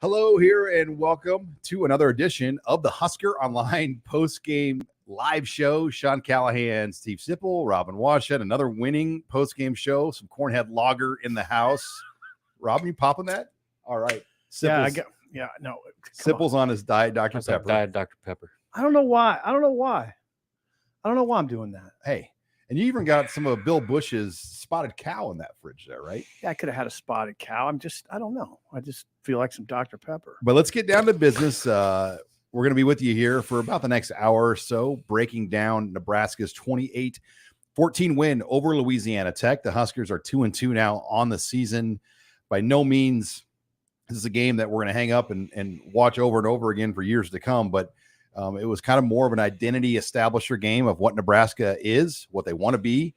Hello here and welcome to another edition of the HuskerOnline post-game live show. Sean Callahan, Steve Sipple, Robin Washut, another winning post-game show. Some Cornhead Lager in the house. Robin, you popping that? All right. Sipple's, Sipple's on his Diet Dr. Pepper. Diet Dr. Pepper. I don't know why I'm doing that. Hey, and you even got some of Bill Bush's spotted cow in that fridge there, right? Yeah, I could have had a spotted cow. I don't know. I just feel like some Dr. Pepper. But let's get down to business. We're going to be with you here for about the next hour or so, breaking down Nebraska's 28-14 win over Louisiana Tech. The Huskers are 2-2 now on the season. By no means this is a game that we're going to hang up and watch over and over again for years to come, but it was kind of more of an identity establisher game of what Nebraska is, what they want to be.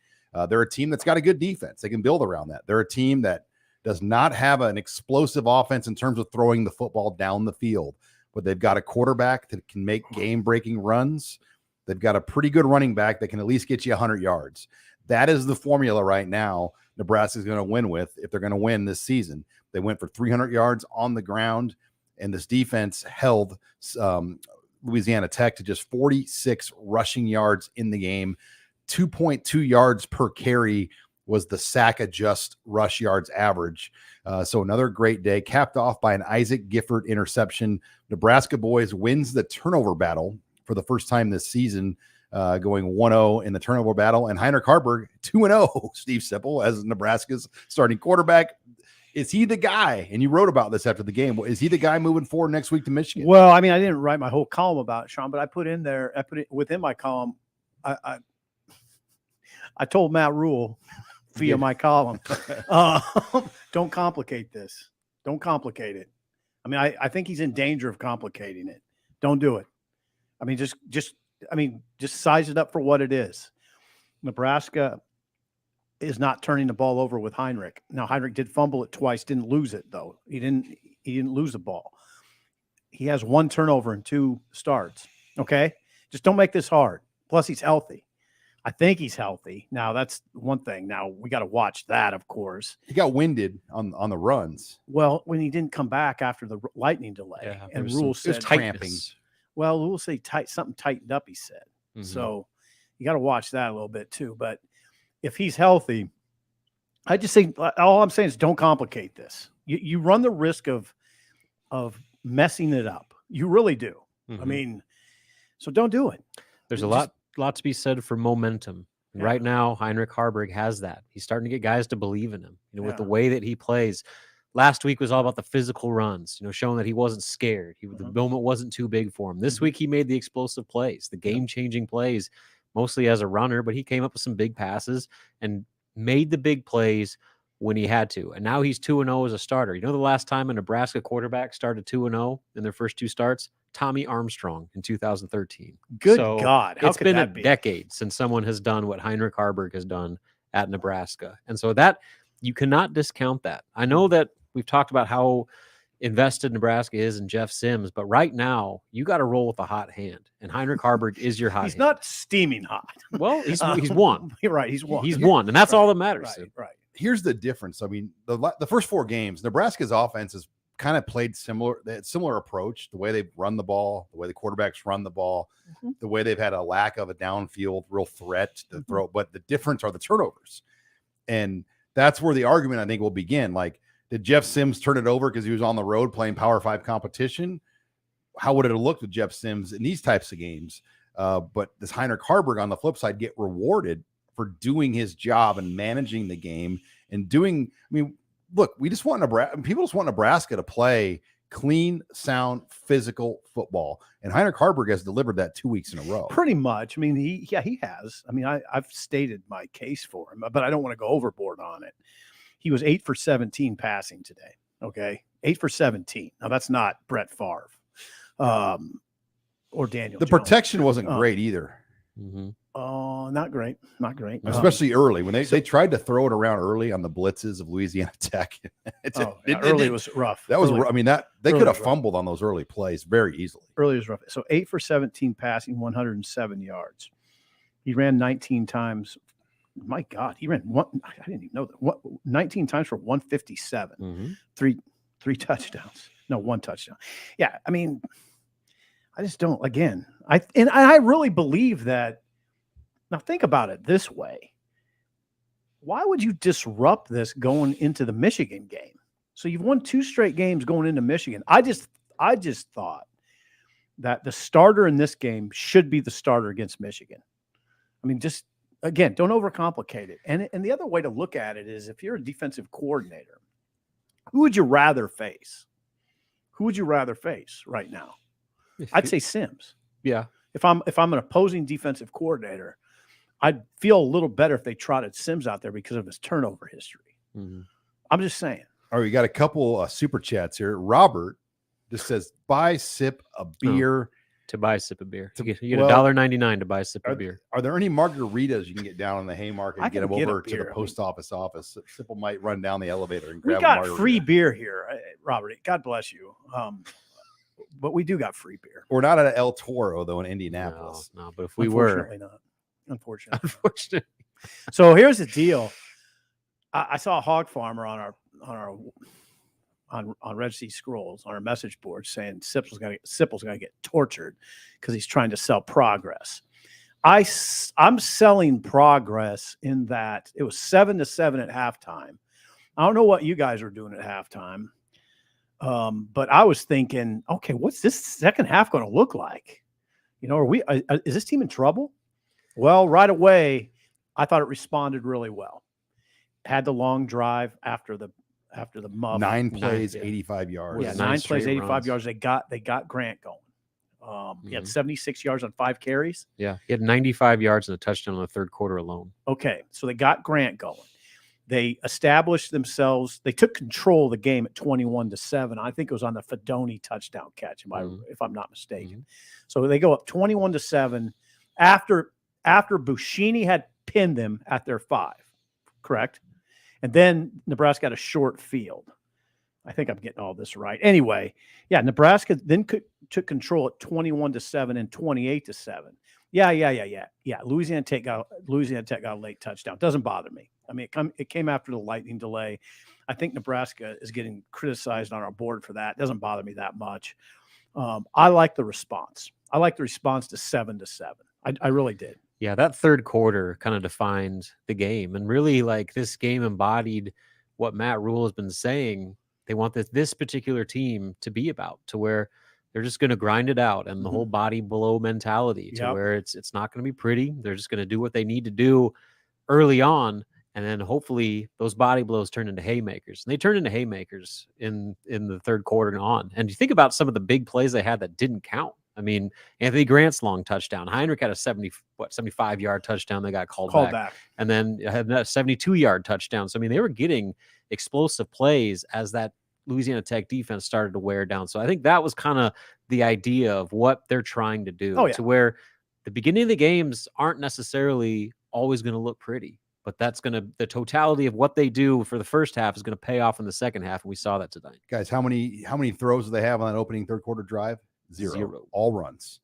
They're a team that's got a good defense. They can build around that. They're a team that does not have an explosive offense in terms of throwing the football down the field, but they've got a quarterback that can make game-breaking runs. They've got a pretty good running back that can at least get you 100 yards. That is the formula right now Nebraska is going to win with if they're going to win this season. They went for 300 yards on the ground, and this defense held Louisiana Tech to just 46 rushing yards in the game. 2.2 yards per carry was the sack adjust rush yards average. So another great day, capped off by an Isaac Gifford interception. Nebraska boys wins the turnover battle for the first time this season, going 1-0 in the turnover battle. And Heinrich Harburg 2-0, Steve Sipple, as Nebraska's starting quarterback. Is he the guy? And you wrote about this after the game. Is he the guy moving forward next week to Michigan? Well, I mean, I didn't write my whole column about it, Sean, but I put it within my column. I told Matt Rhule via my column, don't complicate this. Don't complicate it. I mean, I think he's in danger of complicating it. Don't do it. I mean, just size it up for what it is. Nebraska is not turning the ball over with Heinrich. Now, Heinrich did fumble it twice, didn't lose it though. He didn't lose the ball. He has one turnover and 2 starts. Okay. Just don't make this hard. Plus he's healthy. I think he's healthy. Now that's one thing. Now we got to watch that, of course. He got winded on the runs. Well, when he didn't come back after the lightning delay, and Rhule said cramping. Well, Rhule said something tightened up, he said. Mm-hmm. So you got to watch that a little bit too. But if he's healthy, I just say all I'm saying is don't complicate this. You run the risk of messing it up. You really do. Mm-hmm. I mean, so don't do it. There's a lot to be said for momentum. Yeah. Right now, Heinrich Harburg has that. He's starting to get guys to believe in him, with the way that he plays. Last week was all about the physical runs, showing that he wasn't scared. The moment wasn't too big for him. This week, he made the explosive plays, the game-changing plays, mostly as a runner, but he came up with some big passes and made the big plays when he had to. And now he's 2-0 as a starter. The last time a Nebraska quarterback started 2-0 in their first 2 starts? Tommy Armstrong in 2013. Good God. It's been a decade since someone has done what Heinrich Harburg has done at Nebraska. And so that you cannot discount that. I know that we've talked about how invested Nebraska is in Jeff Sims, but right now you got to roll with a hot hand, and Heinrich Harburg is your hot hand. He's not steaming hot. Well, he's won. You're right. He's won. He's won, and that's all that matters. Right. Here's the difference. I mean, the first 4 games, Nebraska's offense has kind of played similar approach, the way they've run the ball, the way the quarterbacks run the ball, the way they've had a lack of a downfield real threat to throw. But the difference are the turnovers. And that's where the argument, I think, will begin. Like, did Jeff Sims turn it over because he was on the road playing Power 5 competition? How would it have looked with Jeff Sims in these types of games? But does Heinrich Harburg on the flip side get rewarded for doing his job and managing the game and doing, look, we just want people just want Nebraska to play clean, sound, physical football. And Heinrich Harburg has delivered that 2 weeks in a row. Pretty much. I mean, he has. I mean, I've stated my case for him, but I don't want to go overboard on it. He was 8 for 17 passing today. Okay. 8 for 17. Now that's not Brett Favre or Daniel Jones. Protection wasn't great either. Mm-hmm. Oh, not great. Not great. Especially early when they tried to throw it around early on the blitzes of Louisiana Tech. Early was rough. That was, they could have fumbled on those early plays very easily. Early was rough. So 8 for 17 passing, 107 yards. He ran 19 times. My God, he ran one. I didn't even know that. 19 times for 157. Mm-hmm. 3 touchdowns. No, 1 touchdown. Yeah, I mean, I just don't. Again, I really believe that. Now think about it this way. Why would you disrupt this going into the Michigan game? So you've won 2 straight games going into Michigan. I just thought that the starter in this game should be the starter against Michigan. I mean, just again, don't overcomplicate it. And the other way to look at it is, if you're a defensive coordinator, who would you rather face? Who would you rather face right now? I'd say Sims. Yeah. If I'm an opposing defensive coordinator, I'd feel a little better if they trotted Sims out there because of his turnover history. Mm-hmm. I'm just saying. All right, we got a couple super chats here. Robert just says, buy Sip a beer. To buy a sip of beer. You get $1.99 to buy a sip of beer. Are there any margaritas you can get down in the Haymarket and get them over to the beer. post office? Sipple might run down the elevator and We grab a got margarita. free beer here, Robert. God bless you. But we do got free beer. We're not at El Toro, though, in Indianapolis. No, but if we were. Not. Unfortunately. Unfortunately. So here's the deal. I saw a hog farmer on Red Sea Scrolls on our message board saying Sipple's got to get tortured because he's trying to sell progress. I'm selling progress in that it was 7-7 at halftime. I don't know what you guys are doing at halftime, but I was thinking, okay, what's this second half going to look like? Is this team in trouble? Well, right away, I thought it responded really well. Had the long drive after the muff. 9 plays, 85 yards. Yeah, 9 plays, 85 yards. They got Grant going. He had 76 yards on 5 carries. Yeah, he had 95 yards and a touchdown in the third quarter alone. Okay, so they got Grant going. They established themselves. They took control of the game at 21-7. I think it was on the Fedoni touchdown catch, if I'm not mistaken. Mm-hmm. So they go up 21-7 after Buschini had pinned them at their 5, correct? And then Nebraska had a short field. I think I'm getting all this right. Anyway, yeah, Nebraska then took control at 21-7 and 28-7. Yeah. Louisiana Tech got a late touchdown. Doesn't bother me. I mean, it came after the lightning delay. I think Nebraska is getting criticized on our board for that. It doesn't bother me that much. I like the response. I like the response to 7-7. I really did. Yeah, that third quarter kind of defined the game. And really, like, this game embodied what Matt Rhule has been saying they want this particular team to be about, to where they're just going to grind it out, and the whole body blow mentality, to where it's not going to be pretty. They're just going to do what they need to do early on, and then hopefully those body blows turn into haymakers. And they turned into haymakers in the third quarter and on. And you think about some of the big plays they had that didn't count. I mean, Anthony Grant's long touchdown. Heinrich had a 75-yard touchdown that got called back. And then had a 72-yard touchdown. So, I mean, they were getting explosive plays as that Louisiana Tech defense started to wear down. So I think that was kind of the idea of what they're trying to do, to where the beginning of the games aren't necessarily always going to look pretty, but the totality of what they do for the first half is going to pay off in the second half. And we saw that tonight. Guys, how many throws do they have on that opening third quarter drive? Zero. All runs.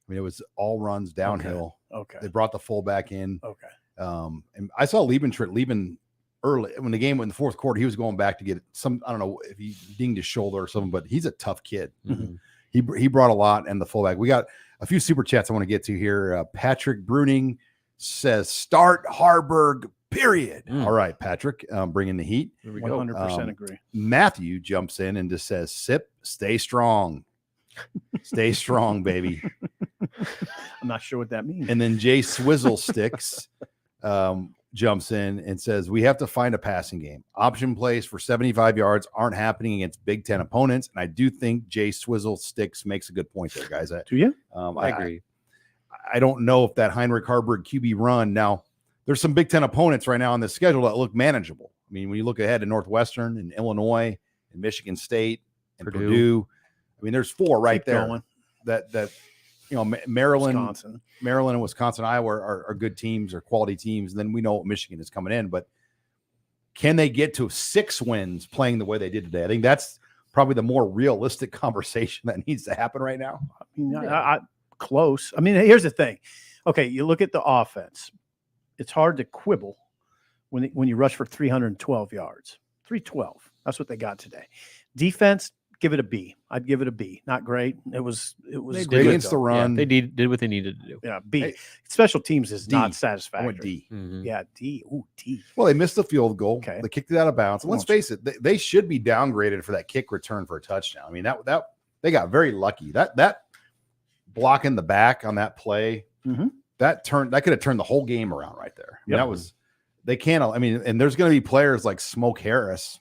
I mean, it was all runs downhill. Okay. They brought the fullback in. Okay. And I saw Lieben early when the game went in the fourth quarter. He was going back to get some. I don't know if he dinged his shoulder or something, but he's a tough kid. Mm-hmm. He brought a lot, and the fullback. We got a few super chats I want to get to here. Patrick Bruning says, "Start Harburg." Period. All right, Patrick, bringing the heat. 100% agree. Matthew jumps in and just says, "Sip, stay strong." Stay strong, baby. I'm not sure what that means. And then Jay Swizzle Sticks jumps in and says, we have to find a passing game. Option plays for 75 yards aren't happening against Big Ten opponents. And I do think Jay Swizzle Sticks makes a good point there, guys. Do you? I agree. I don't know if that Heinrich Harburg QB run. Now, there's some Big Ten opponents right now on the schedule that look manageable. I mean, when you look ahead to Northwestern and Illinois and Michigan State and Purdue, I mean, there's 4 right there going. that Maryland, Wisconsin, and Wisconsin, Iowa are good teams or quality teams. And then we know Michigan is coming in, but can they get to 6 wins playing the way they did today? I think that's probably the more realistic conversation that needs to happen right now. I mean, close. I mean, here's the thing. Okay, you look at the offense. It's hard to quibble when you rush for 312 yards. 312. That's what they got today. Defense, give it a B. I'd give it a B. Not great. It was They good did against the though. run. They did what they needed to do. Yeah, B. Hey, Special teams is D. not I satisfactory. went D. Mhm. Yeah, D. Ooh, D. Well, they missed the field goal. Okay. They kicked it out of bounds. And let's face it, they should be downgraded for that kick return for a touchdown. I mean, that they got very lucky. That block in the back on that play, that could have turned the whole game around right there. I mean, that was they can't. I mean, and there's going to be players like Smoke Harris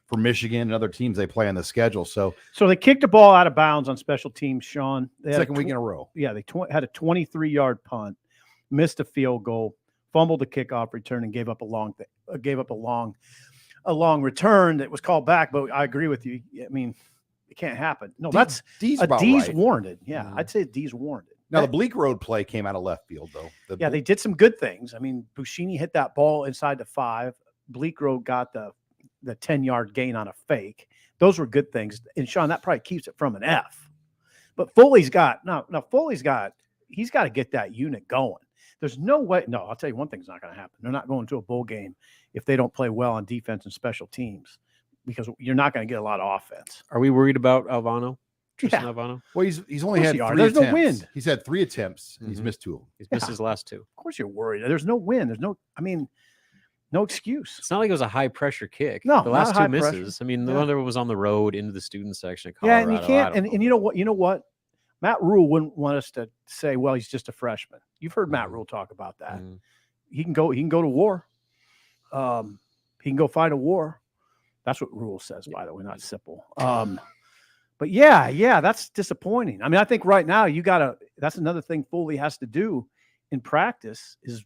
for Michigan and other teams they play on the schedule. So they kicked the ball out of bounds on special teams, Sean. They had second week in a row. Yeah, they had a 23-yard punt, missed a field goal, fumbled the kickoff return, and gave up a long return that was called back. But I agree with you. I mean, it can't happen. No, that's D's a about D's right. warranted. Yeah, I'd say a D's warranted. Now the Bleak Road play came out of left field though. They did some good things. I mean, Buschini hit that ball inside the 5. Bleak Road got the 10-yard gain on a fake. Those were good things. And Sean, that probably keeps it from an F. But Foley's got he's got to get that unit going. There's no way. No, I'll tell you one thing's not going to happen. They're not going to a bowl game if they don't play well on defense and special teams, because you're not going to get a lot of offense. Are we worried about Alvano? Yeah. Alvano? Well, he's only Of had course you are. 3 There's attempts. no wind. He's had 3 attempts. He's Mhm. missed 2 of them. He's missed his last 2. Of course you're worried. There's no win. There's no. I mean, no excuse. It's not like it was a high pressure kick. No, the not last 2 high pressure. misses. I mean, the Yeah. other one was on the road into the student section of Yeah, Colorado. and you can't. And you know what? You know what? Matt Rhule wouldn't want us to say, "Well, he's just a freshman." You've heard Matt Rhule talk about that. Mhm. He can go to war. He can go fight a war. That's what Rhule says, by the way, not Sipple. But yeah, that's disappointing. I mean, I think right now that's another thing Foley has to do in practice is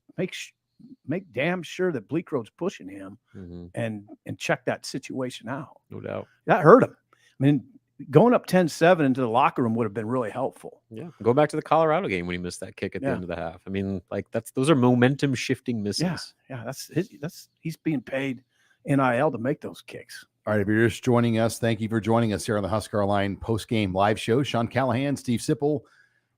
make damn sure that Bleak Road's pushing him Mhm. and check that situation out. No doubt. That hurt him. I mean, going up 10-7 into the locker room would have been really helpful. Yeah. Go back to the Colorado game when he missed that kick at the Yeah. end of the half. I mean, like those are momentum shifting misses. Yeah, he's being paid NIL to make those kicks. All right, if you're just joining us, thank you for joining us here on the HuskerOnline post-game live show. Sean Callahan, Steve Sipple,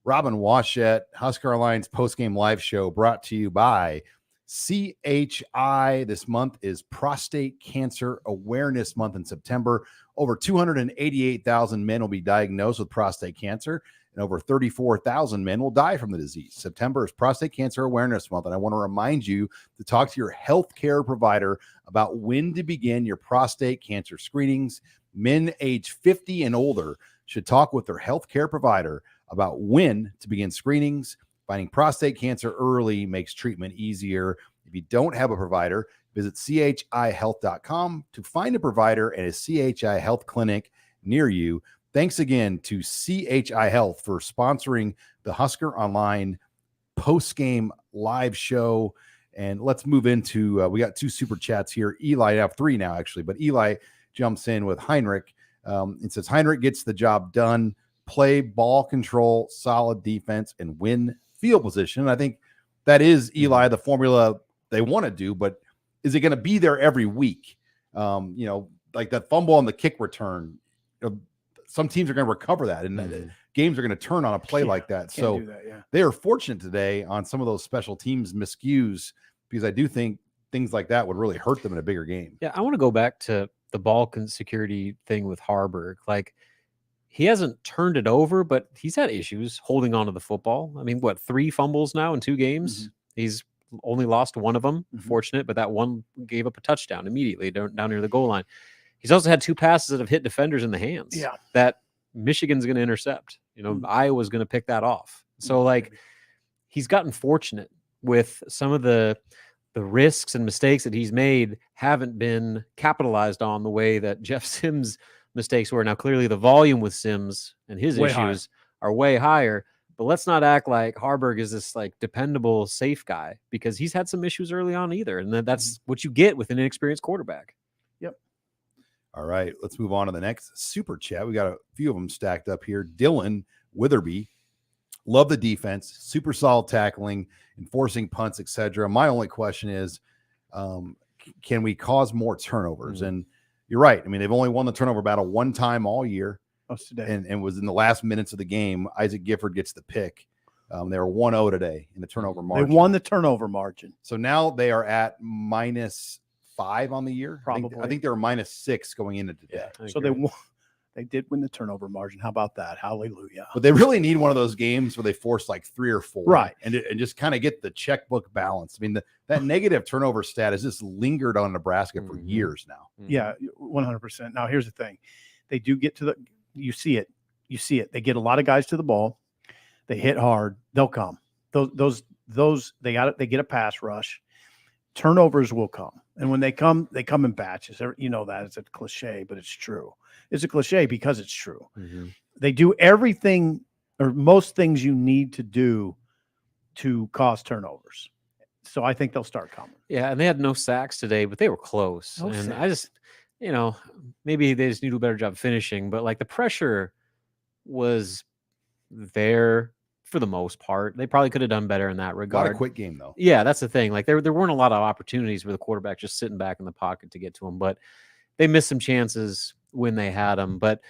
Robin Washett, HuskerOnline's post-game live show brought to you by CHI. This month is Prostate Cancer Awareness Month in September. Over 288,000 men will be diagnosed with prostate cancer, and over 34,000 men will die from the disease. September is Prostate Cancer Awareness Month, and I want to remind you to talk to your healthcare provider about when to begin your prostate cancer screenings. Men age 50 and older should talk with their healthcare provider about when to begin screenings. Finding prostate cancer early makes treatment easier. If you don't have a provider, visit chihealth.com to find a provider and a CHI Health clinic near you. Thanks again to CHI Health for sponsoring the HuskerOnline post-game live show. And let's move into, we got 2 super chats here. Eli, I have 3 now actually, but Eli jumps in with Heinrich. It says, Heinrich gets the job done, play ball control, solid defense, and win field position. And I think that is, Eli, the formula they want to do, but is it going to be there every week? Like that fumble on the kick return, some teams are going to recover that, and games are going to turn on a play like that. So they are fortunate today on some of those special teams miscues, because I do think things like that would really hurt them in a bigger game. Yeah, I want to go back to the ball security thing with Harburg. Like, he hasn't turned it over, but he's had issues holding on to the football. I mean, 3 fumbles now in 2 games? Mm-hmm. He's only lost one of them, fortunate, but that one gave up a touchdown immediately down near the goal line. He's also had 2 passes that have hit defenders in the hands that Michigan's going to intercept. Iowa's going to pick that off. So, like, he's gotten fortunate with some of the risks and mistakes that he's made haven't been capitalized on the way that Jeff Sims' mistakes were. Now, clearly the volume with Sims and his issues are way higher, but let's not act like Harburg is this like dependable, safe guy, because he's had some issues early on either. And that's what you get with an inexperienced quarterback. Yep. All right, let's move on to the next super chat. We got a few of them stacked up here. Dylan Witherby, love the defense, super solid tackling, enforcing punts, etc. My only question is, can we cause more turnovers? And you're right. I mean, they've only won the turnover battle 1 time all year. Today. And was in the last minutes of the game. Isaac Gifford gets the pick. They were 1-0 today in the turnover margin. They won the turnover margin. So now they are at -5 -5 on the year. Probably. I think they were -6 going into today. I So agree. they did win the turnover margin. How about that? Hallelujah. But they really need one of those games where they force like 3 or 4, Right. and just kind of get the checkbook balance. I mean, that negative turnover stat has just lingered on Nebraska for years now. Yeah, 100%. Now, here's the thing. They do get to the – you see it. They get a lot of guys to the ball. They hit hard. They'll come. Those they get a pass rush. Turnovers will come. And when they come in batches. You know that. It's a cliche, but it's true. It's a cliche because it's true. They do everything or most things you need to do to cause turnovers. So I think they'll start coming. Yeah, and they had no sacks today, but they were close. No and sacks. I just, maybe they just need to do a better job finishing, but like the pressure was there for the most part. They probably could have done better in that A lot regard. of quick game though. Yeah, that's the thing. Like there weren't a lot of opportunities where the quarterback just sitting back in the pocket to get to him, but they missed some chances when they had them. But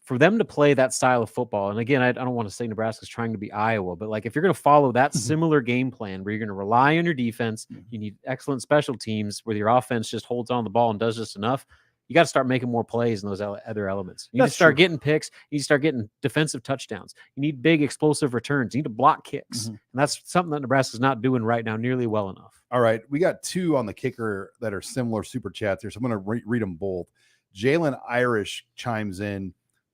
for them to play that style of football, and again, I don't want to say Nebraska's trying to be Iowa, but like if you're going to follow that similar game plan where you're going to rely on your defense, you need excellent special teams where your offense just holds on the ball and does just enough. You got to start making more plays in those other elements. You need to start getting picks. You need to start getting defensive touchdowns. You need big explosive returns. You need to block kicks. And that's something that Nebraska's not doing right now nearly well enough. All right. We got 2 on the kicker that are similar super chats here. So I'm going to read them both. Jalen Irish chimes in.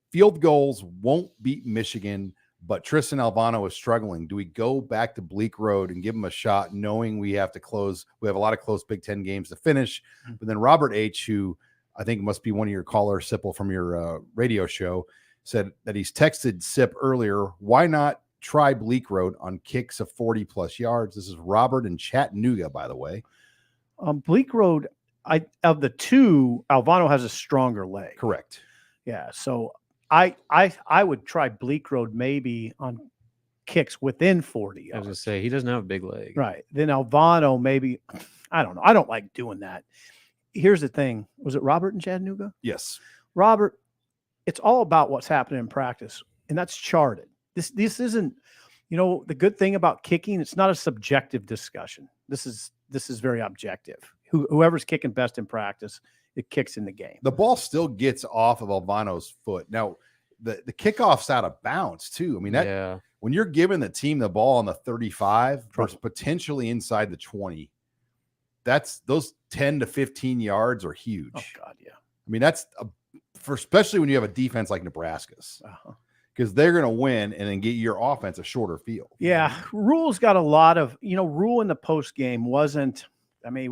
Field goals won't beat Michigan, but Tristan Alvano is struggling. Do we go back to Bleak Road and give him a shot, knowing we have a lot of close Big Ten games to finish? But then Robert H., who I think must be one of your callers, Sipple, from your radio show, said that he's texted Sip earlier. Why not try Bleak Road on kicks of 40+ yards? This is Robert in Chattanooga, by the way. Bleak Road, of the 2, Alvano has a stronger leg. Correct. Yeah, so I would try Bleak Road maybe on kicks within 40 yards. I was going to say, he doesn't have a big leg. Right. Then Alvano maybe, I don't know. I don't like doing that. Here's the thing. Was it Robert in Chattanooga? Yes. Robert, it's all about what's happening in practice, and that's charted. This isn't, the good thing about kicking, it's not a subjective discussion. This is very objective. Whoever's kicking best in practice, it kicks in the game. The ball still gets off of Alvano's foot. Now, the kickoff's out of bounds too. I mean, when you're giving the team the ball on the 35 versus potentially inside the 20, those 10 to 15 yards are huge. Oh God, yeah. I mean, that's especially when you have a defense like Nebraska's, because they're going to win and then get your offense a shorter field. Yeah, Rhule's got a lot of, Rhule in the post game wasn't. I mean,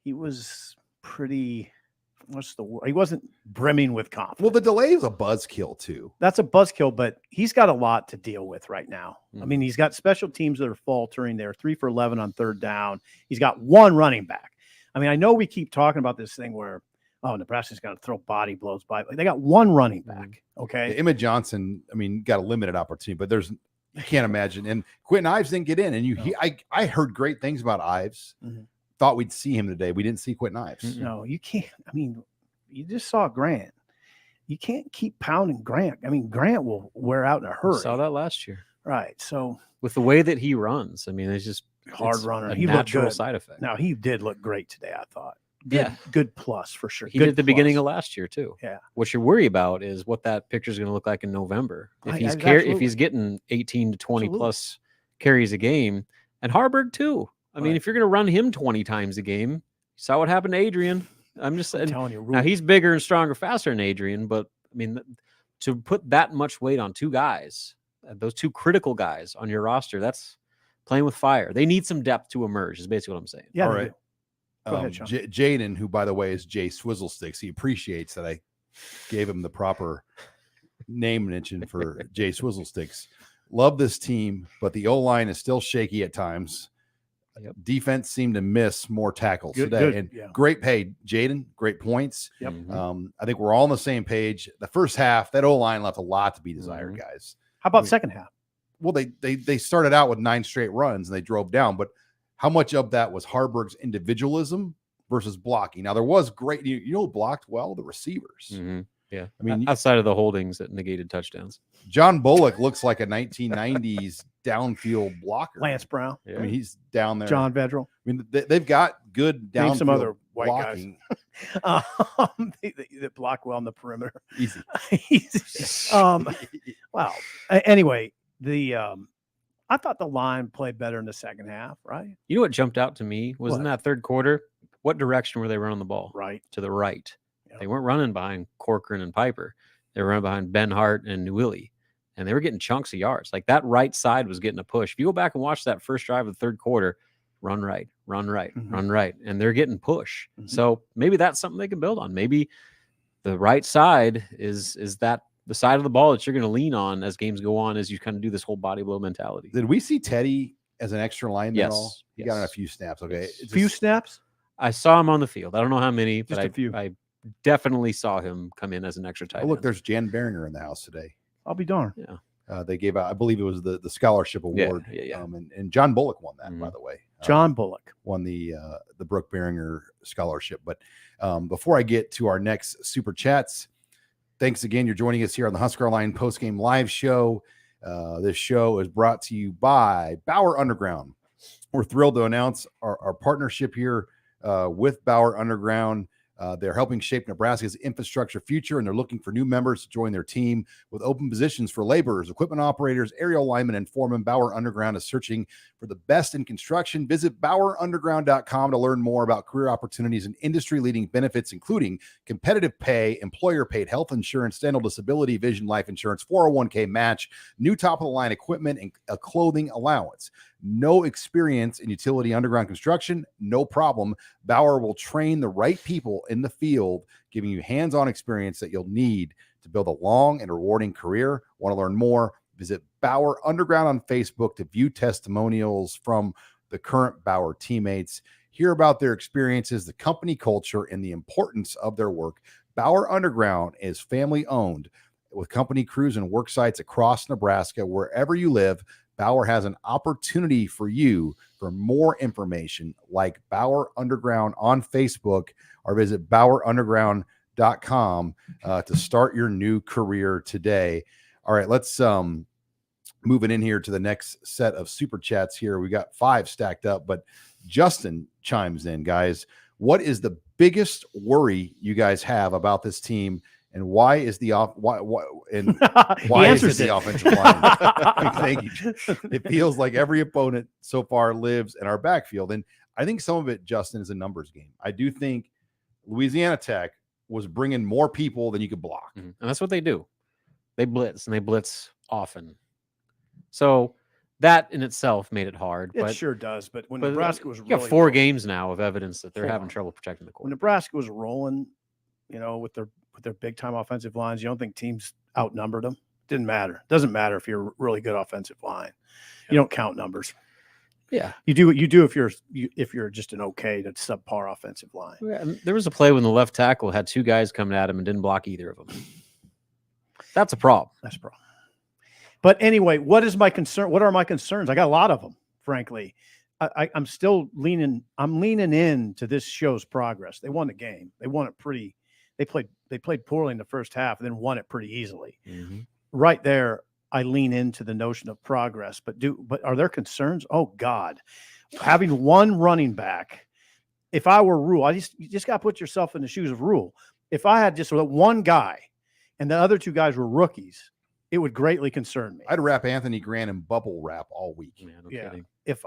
he was pretty. What's the word? He wasn't brimming with confidence. Well, the delay is a buzzkill too. That's a buzzkill, but he's got a lot to deal with right now. I mean, he's got special teams that are faltering. They're 3 for 11 on 3rd down. He's got 1 running back. I mean, I know we keep talking about this thing where, Nebraska's going to throw body blows by. They got 1 running back. Okay. Yeah, Emmett Johnson, I mean, got a limited opportunity, but you can't imagine. And Quentin Ives didn't get in. And I heard great things about Ives. Thought we'd see him today. We didn't see Quentin Ives. No, you can't. I mean, you just saw Grant. You can't keep pounding Grant. I mean, Grant will wear out in a hurry. Saw that last year. Right. So with the way that he runs, I mean, it's just hard runner. A He natural looked good. side effect. Now, he did look great today, I thought. Good plus for sure. He did at the beginning of last year too. Yeah. What you're worried about is what that picture is going to look like in November. If he's getting 18 to 20 plus carries a game, and Harburg too. I mean, if you're going to run him 20 times a game, you saw what happened to Adrian. I'm just saying. Telling you, now he's bigger and stronger, faster than Adrian, but I mean, to put that much weight on 2 guys, those 2 critical guys on your roster, that's playing with fire. They need some depth to emerge. Is basically what I'm saying. Yeah. All right. Go ahead, Sean. Jaden, who by the way is Jay Swizzlesticks, he appreciates that I gave him the proper name mention for Jay Swizzlesticks. Love this team, but the O-line is still shaky at times. Yep. Defense seemed to miss more tackles today. And great pay, Jaden. Great points. Yep. I think we're all on the same page. The first half, that O-line left a lot to be desired, guys. How about second half? Well, they started out with 9 straight runs and they drove down, but how much of that was Harburg's individualism versus blocking? Now there was great, who blocked well? The receivers. Yeah. I mean, outside of the holdings that negated touchdowns. John Bullock looks like a 1990s downfield blocker. Lance Brown. Yeah. I mean, he's down there. John Vedral. I mean, they've got good Name downfield some other white blocking. guys that block well on the perimeter. Easy. Wow. Anyway, I thought the line played better in the second half, right? You know what jumped out to me was in What? that third quarter, what direction were they running the ball? Right. To the right. Yep. They weren't running behind Corcoran and Piper. They were running behind Ben Hart and Newilly. And they were getting chunks of yards. Like that right side was getting a push. If you go back and watch that first drive of the third quarter, run right, run right, Mhm. run right. And they're getting push. Mhm. So maybe that's something they can build on. Maybe the right side is that the side of the ball that you're going to lean on as games go on, as you kind of do this whole body blow mentality. Did we see Teddy as an extra lineman at all? Yes. He got in a few snaps. Okay. Yes. Few snaps? I saw him on the field. I don't know how many, Just but a few. I definitely saw him come in as an extra tight Oh, look, end. there's Jan Beringer in the house today. I'll be darned. They gave out, I believe it was the scholarship award. Yeah. And John Bullock won that, by the way. John Bullock won the Brooke Beringer scholarship. But before I get to our next super chats, thanks again. You're joining us here on the HuskerOnline postgame live show. This show is brought to you by Bauer Underground. We're thrilled to announce our partnership here with Bauer Underground. They're helping shape Nebraska's infrastructure future, and they're looking for new members to join their team with open positions for laborers, equipment operators, aerial linemen, and foremen. Bauer Underground is searching for the best in construction. Visit BauerUnderground.com to learn more about career opportunities and industry-leading benefits, including competitive pay, employer-paid health insurance, dental disability, vision, life insurance, 401k match, new top-of-the-line equipment, and a clothing allowance. No experience in utility underground construction? No problem. Bauer will train the right people in the field, giving you hands-on experience that you'll need to build a long and rewarding career. Want to learn more? Visit Bauer Underground on Facebook to view testimonials from the current Bauer teammates. Hear about their experiences, the company culture, and the importance of their work. Bauer Underground is family-owned with company crews and work sites across Nebraska. Wherever you live, Bauer has an opportunity for you. For more information, like Bauer Underground on Facebook, or visit BauerUnderground.com to start your new career today. All right, let's move it in here to the next set of super chats here. We got 5 stacked up, but Justin chimes in, guys. What is the biggest worry you guys have about this team? And why is the offensive line? Thank you. It feels like every opponent so far lives in our backfield. And I think some of it, Justin, is a numbers game. I do think Louisiana Tech was bringing more people than you could block. And that's what they do. They blitz, and they blitz often. So that in itself made it hard. It sure does. But when Nebraska was you got 4 games now of evidence that they're having trouble protecting the quarterback. When Nebraska was rolling, with their big time offensive lines, you don't think teams outnumbered them? Didn't matter. Doesn't matter if you're a really good offensive line. You don't count numbers. Yeah, you do what you do if you're just an okay to subpar offensive line. Yeah, there was a play when the left tackle had 2 guys coming at him and didn't block either of them. That's a problem. That's a problem. But anyway, what is my concern? What are my concerns? I got a lot of them, frankly. I'm still leaning. I'm leaning into this show's progress. They won the game. They won it pretty. They played poorly in the first half and then won it pretty easily. Mm-hmm. Right there, I lean into the notion of progress. But are there concerns? Oh God, having one running back. If I were Rhule, you just got to put yourself in the shoes of Rhule. If I had just one guy, and the other 2 guys were rookies, it would greatly concern me. I'd wrap Anthony Grant in bubble wrap all week. No kidding. If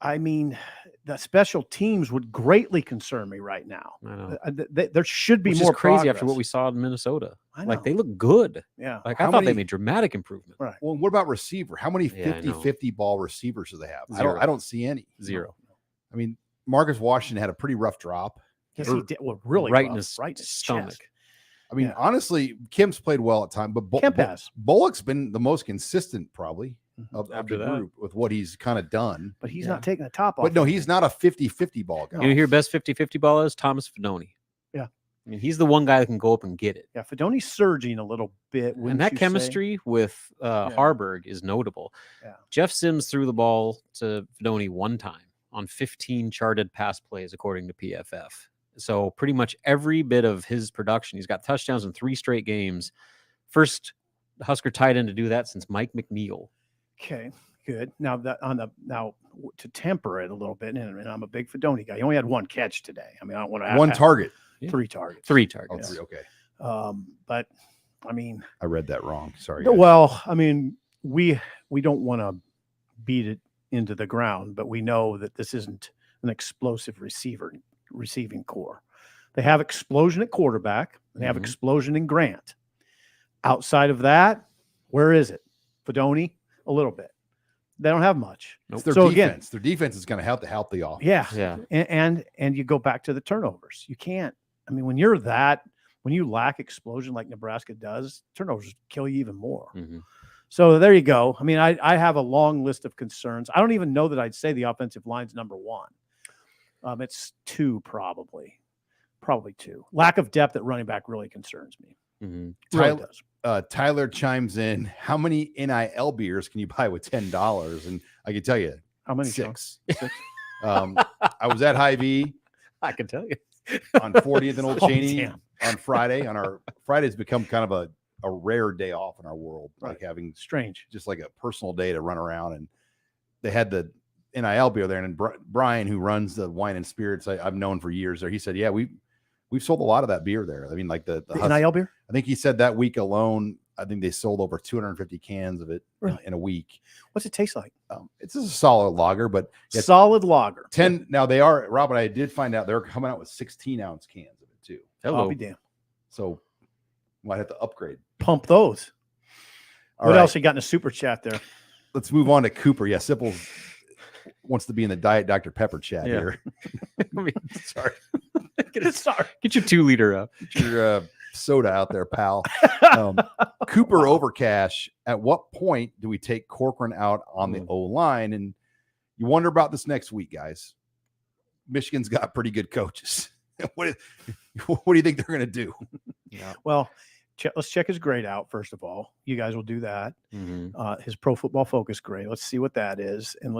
I mean, the special teams would greatly concern me right now. I know. There should be Which more is crazy progress. after what we saw in Minnesota. I know. Like, they look good. Yeah. Like, I thought they made dramatic improvement. Right. Well, what about receiver? How many 50-50 ball receivers do they have? Zero. I don't see any. 0. I mean, Marcus Washington had a pretty rough drop. Yes, he did. Well, really right rough, in his stomach. chest. I mean, honestly, Kim's played well at times, but Bullock's been the most consistent probably of the group with what he's kind of done. But he's not taking the top off. But no, he's not a 50-50 ball guy. You know who your best 50-50 ball is? Thomas Fidone. Yeah. I mean, he's the one guy that can go up and get it. Yeah, Fidone's surging a little bit. And that chemistry with Harburg is notable. Yeah. Jeff Sims threw the ball to Fidone one time on 15 charted pass plays, according to PFF. So pretty much every bit of his production, he's got touchdowns in 3 straight games. First Husker tight end to do that since Mike McNeil. Okay, good. Now to temper it a little bit, and I'm a big Fedoni guy. He only had 1 catch today. I mean, I don't want to One target. 3 targets. 3 Oh, targets. 3, okay. But I mean, I read that wrong. Sorry. Guys. well, I mean, we don't want to beat it into the ground, but we know that this isn't an explosive receiving core. They have explosion at quarterback. They have explosion in Grant. Outside of that, where is it? Fedoni, a little bit. They don't have much. It's their So defense. Their defense is going to help the offense. Yeah. And you go back to the turnovers. You can't. I mean, when you lack explosion like Nebraska does, turnovers kill you even more. So there you go. I mean, I have a long list of concerns. I don't even know that I'd say the offensive line's number 1. It's 2 probably 2. Lack of depth at running back really concerns me. Really does. Tyler chimes in. How many NIL beers can you buy with $10? And I can tell you, how many? 6. I was at Hy-Vee. I can tell you on 40th and Old Cheney on Friday. Friday's become kind of a rare day off in our world, like having just like a personal day to run around. And they had the NIL beer there. And Brian, who runs the wine and spirits, I've known for years there, he said, yeah, we've sold a lot of that beer there. I mean, like the NIL beer. I think he said that week alone, I think they sold over 250 cans of it in a week. What's it taste like? It's just a solid lager, but solid lager. 10. Now they are, Rob and I did find out they're coming out with 16-ounce cans of it too. I'll be damned. So might have to upgrade. Pump those. What right. else you got in a super chat there? Let's move on to Cooper. Yeah, Sipples wants to be in the Diet Dr. Pepper chat here. Sorry. Get your 2-liter up. Get your soda out there, pal. Cooper Overcash. At what point do we take Corcoran out on the O-line? And you wonder about this next week, guys. Michigan's got pretty good coaches. What do you think they're going to do? Yeah. Well, let's check his grade out first of all. You guys will do that. His Pro Football Focus grade. Let's see what that is, and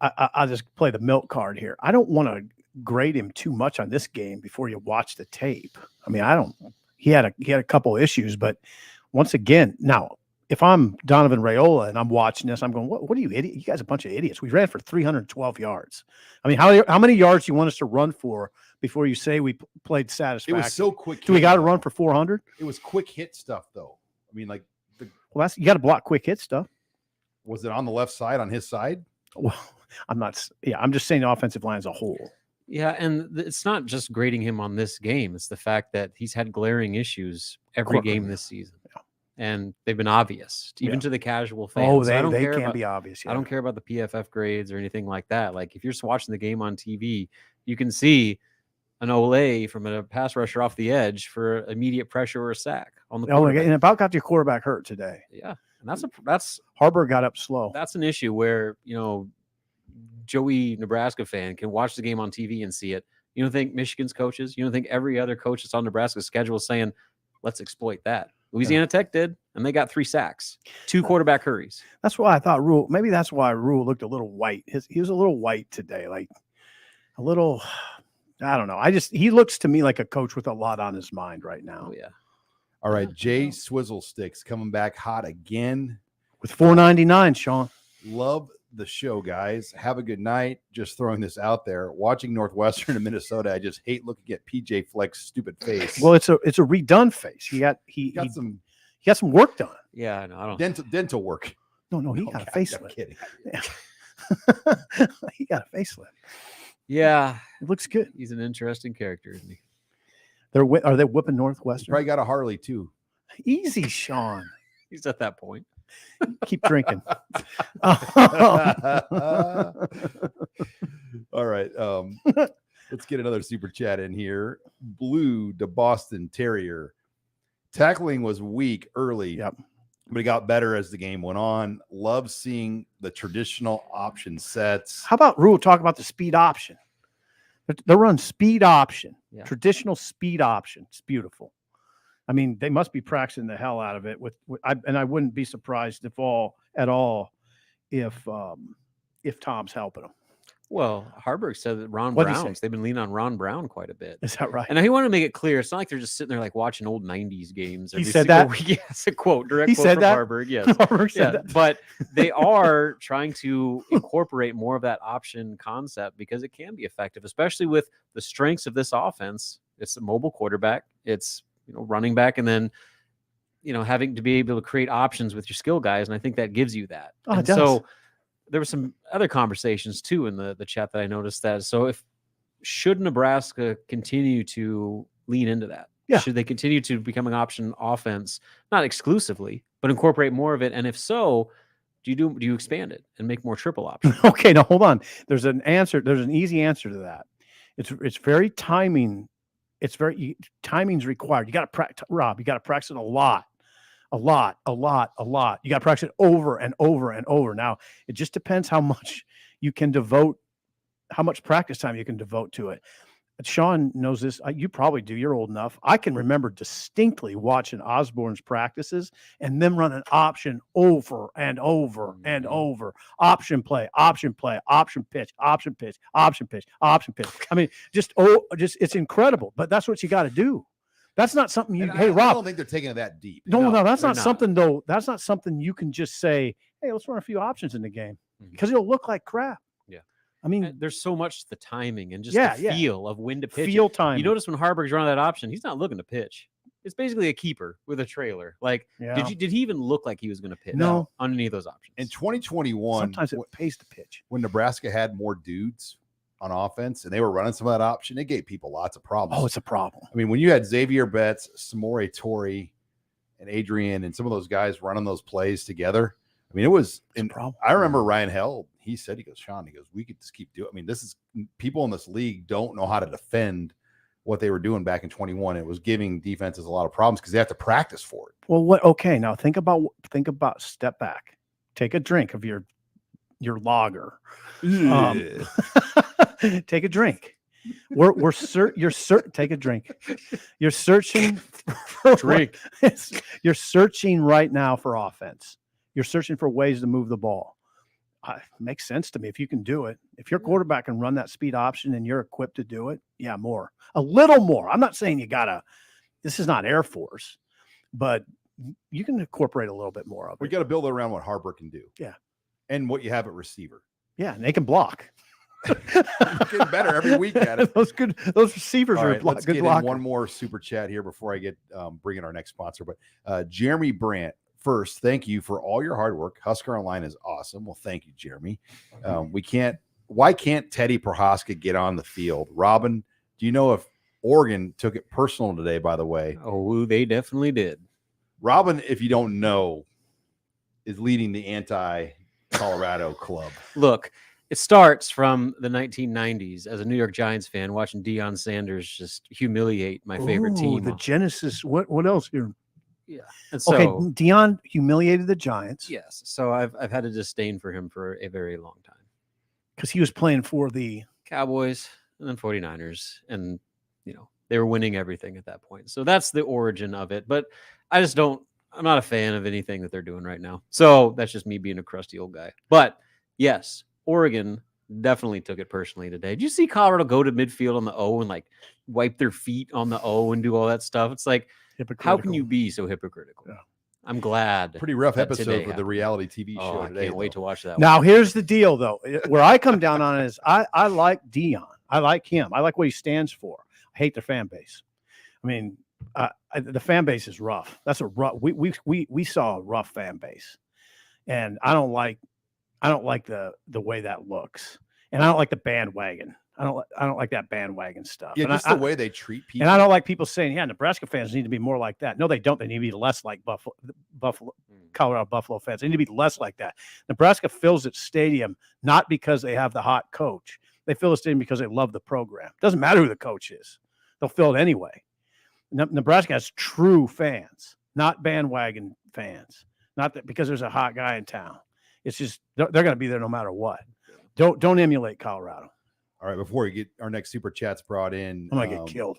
I'll just play the milk card here. I don't want to grade him too much on this game before you watch the tape. I mean, he had a couple issues, but once again, now if I'm Donovan Rhule and I'm watching this, I'm going, what are you idiot? You guys are a bunch of idiots. We ran for 312 yards. I mean, how many yards do you want us to run for before you say we played satisfactory? It was so quick. Do we got to run for 400? It was quick hit stuff though. I mean, like you got to block quick hit stuff. Was it on the left side, on his side? Well, I'm just saying the offensive line as a whole. Yeah, and it's not just grading him on this game. It's the fact that he's had glaring issues every game this season. Yeah. And they've been obvious, even to the casual fans. Oh, they can't be obvious. Yeah. I don't care about the PFF grades or anything like that. Like, if you're just watching the game on TV, you can see an Olay from a pass rusher off the edge for immediate pressure or a sack on the quarterback. And about got your quarterback hurt today. Yeah, and that's Harburg got up slow. That's an issue where, Joey Nebraska fan can watch the game on TV and see it. You don't think Michigan's coaches, you don't think every other coach that's on Nebraska's schedule is saying, let's exploit that? Louisiana Tech did, and they got 3 sacks, 2 quarterback hurries. That's why I thought Rhule, maybe that's why Rhule looked a little white. He was a little white today, like a little, I don't know. He looks to me like a coach with a lot on his mind right now. Oh, yeah. All right, Jay Swizzle Sticks coming back hot again. With $4.99, Sean. Love the show, guys. Have a good night. Just throwing this out there. Watching Northwestern and Minnesota, I just hate looking at PJ Fleck's stupid face. Well, it's a redone face. He got some work done. Yeah, no, I don't. Dental work. No, he got a facelift. I'm kidding. Yeah. He got a facelift. Yeah, it looks good. He's an interesting character, isn't he? Are they whipping Northwestern? Probably got a Harley too. Easy, Sean. He's at that point. Keep drinking. All right. Let's get another super chat in here. Blue to Boston Terrier. Tackling was weak early, but it got better as the game went on. Love seeing the traditional option sets. How about Rhule talk about the speed option? They run speed option, traditional speed option. It's beautiful. I mean, they must be practicing the hell out of it and I wouldn't be surprised if Tom's helping them. Well, Harburg said that Ron What'd he say? Brown's, they've been leaning on Ron Brown quite a bit. Is that right? And he wanted to make it clear, it's not like they're just sitting there like watching old 90s games. He every said single that? week. Yeah, it's a quote, direct He quote said from that? Harburg. Yes. Harburg said Yeah, that. but they are trying to incorporate more of that option concept because it can be effective, especially with the strengths of this offense. It's a mobile quarterback, it's running back, and then having to be able to create options with your skill guys, and I think that gives you that. Oh, and it does. so there were some other conversations too in the chat that I noticed that. So should Nebraska continue to lean into that? Yeah. Should they continue to become an option offense, not exclusively, but incorporate more of it? And if so, do you expand it and make more triple options? Okay, now hold on. There's an answer. There's an easy answer to that. It's very timing. Timing's required. You got to practice, Rob. You got to practice it a lot. You got to practice it over and over and over. Now, it just depends how much practice time you can devote to it. But Sean knows this. You probably do. You're old enough. I can remember distinctly watching Osborne's practices and them running option over and over and over. Option play, option pitch, option pitch, option pitch, option pitch. I mean, just it's incredible. But that's what you got to do. That's not something you. Hey, Rob. I don't think they're taking it that deep. No, that's not something though. That's not something you can just say, "Hey, let's run a few options in the game," because it'll look like crap. Yeah, I mean, and there's so much to the timing and just the feel of when to pitch. Feel time. You notice when Harburg's running that option, he's not looking to pitch. It's basically a keeper with a trailer. Like, did he even look like he was going to pitch? No, on any of those options. In 2021, sometimes it pays to pitch. When Nebraska had more dudes on offense and they were running some of that option, it gave people lots of problems. Oh, it's a problem. I mean, when you had Xavier Betts, Samori Torrey, and Adrian and some of those guys running those plays together, I mean, it was a problem. I remember Ryan Held, he said, Sean, we could just keep doing. I mean, this is people in this league don't know how to defend what they were doing back in 21. It was giving defenses a lot of problems because they have to practice for it. Well, okay, now think about step back. Take a drink of your lager. Take a drink. Take a drink. You're searching for drink. You're searching right now for offense. You're searching for ways to move the ball. Makes sense to me if you can do it. If your quarterback can run that speed option and you're equipped to do it, a little more. I'm not saying you gotta. This is not Air Force, but you can incorporate a little bit more of it. We got to build it around what Harburg can do. Yeah, and what you have at receiver. Yeah, and they can block. Getting better every week at it. Those receivers are right, let's good get blockers. in one more super chat here before I get bringing our next sponsor. But Jeremy Brandt, first, thank you for all your hard work. HuskerOnline is awesome. Well, thank you, Jeremy. Why can't Teddy Prohaska get on the field? Robin, do you know if Oregon took it personal today, by the way? Oh, they definitely did. Robin, if you don't know, is leading the anti-Colorado club. Look, it starts from the 1990s as a New York Giants fan, watching Deion Sanders just humiliate my favorite team. The Genesis. What else here? Yeah. And so, okay, Deion humiliated the Giants. Yes. So I've had a disdain for him for a very long time. Because he was playing for the Cowboys and then 49ers. And, they were winning everything at that point. So that's the origin of it. But I'm not a fan of anything that they're doing right now. So that's just me being a crusty old guy. But yes, Oregon definitely took it personally today. Did you see Colorado go to midfield on the O and like wipe their feet on the O and do all that stuff? It's like, how can you be so hypocritical? Yeah. I'm glad. Pretty rough episode for the reality TV show today. I can't wait to watch that. Now, here's the deal, though. Where I come down on it is I like Deion. I like him. I like what he stands for. I hate their fan base. I mean, the fan base is rough. That's a rough. We saw a rough fan base, and I don't like the way that looks, and I don't like the bandwagon. I don't like that bandwagon stuff. Yeah, and just the way they treat people. And I don't like people saying, "Yeah, Nebraska fans need to be more like that." No, they don't. They need to be less like Colorado Buffalo fans. They need to be less like that. Nebraska fills its stadium not because they have the hot coach. They fill the stadium because they love the program. It doesn't matter who the coach is; they'll fill it anyway. Nebraska has true fans, not bandwagon fans. Not that because there's a hot guy in town. It's just they're going to be there no matter what. Don't emulate Colorado. All right, before we get our next super chats brought in, I'm gonna get killed.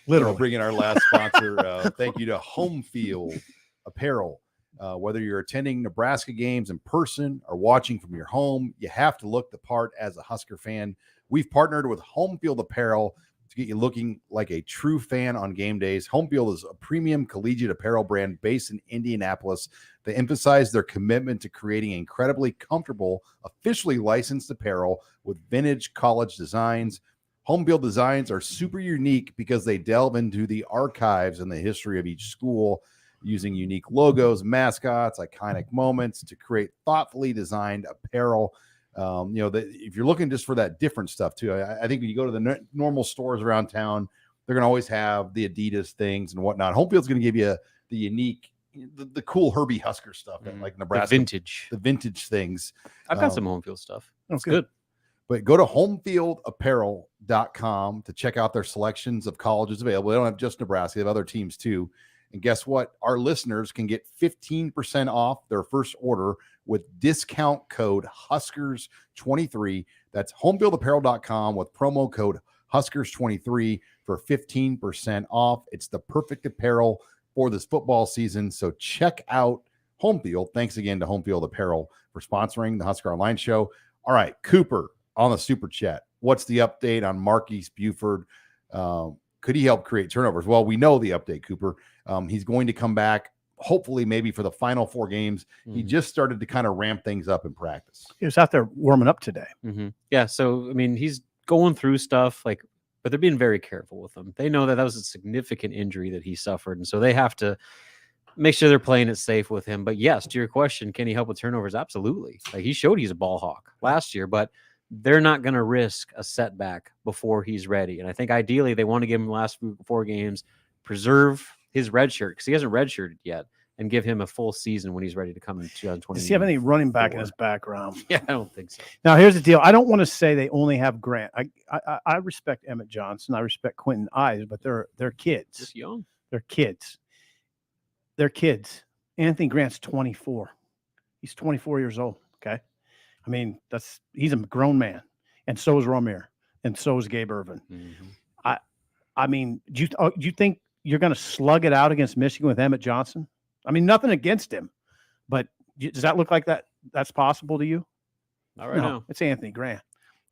Literally, bringing our last sponsor. Thank you to Homefield Apparel. Whether you're attending Nebraska games in person or watching from your home, you have to look the part as a Husker fan. We've partnered with Homefield Apparel to get you looking like a true fan on game days. Homefield is a premium collegiate apparel brand based in Indianapolis. They emphasize their commitment to creating incredibly comfortable, officially licensed apparel with vintage college designs. Homefield designs are super unique because they delve into the archives and the history of each school, using unique logos, mascots, iconic moments to create thoughtfully designed apparel. If you're looking just for that different stuff too, I think when you go to the normal stores around town, they're going to always have the Adidas things and whatnot. Homefield's going to give you the unique, the cool Herbie Husker stuff that like Nebraska, the vintage things. I've got some Homefield stuff. That's good. But go to homefieldapparel.com to check out their selections of colleges available. They don't have just Nebraska, they have other teams too. And guess what? Our listeners can get 15% off their first order with discount code Huskers23. That's homefieldapparel.com with promo code Huskers23 for 15% off. It's the perfect apparel for this football season. So check out Homefield. Thanks again to Homefield Apparel for sponsoring the Husker Online show. All right, Cooper on the super chat. What's the update on Marquise Buford? Could he help create turnovers? Well, we know the update, Cooper. He's going to come back, hopefully, maybe for the final 4 games. He just started to kind of ramp things up in practice. He was out there warming up today. Yeah. So, I mean, he's going through stuff but they're being very careful with him. They know that was a significant injury that he suffered. And so they have to make sure they're playing it safe with him. But yes, to your question, can he help with turnovers? Absolutely. He showed he's a ball hawk last year, but they're not going to risk a setback before he's ready. And I think ideally they want to give him the last 4 games, preserve his red shirt because he hasn't redshirted yet, and give him a full season when he's ready to come in 2020. Does he have any running back in his background? Yeah, I don't think so. Now, here's the deal. I don't want to say they only have Grant. I respect Emmett Johnson. I respect Quentin Ives, but they're kids. Just young. They're kids. They're kids. Anthony Grant's 24. He's 24 years old. Okay. I mean, he's a grown man, and so is Romir, and so is Gabe Irvin. I mean, do you think you're going to slug it out against Michigan with Emmett Johnson? I mean, nothing against him, but does that look like that's possible to you? All right, now it's Anthony Grant.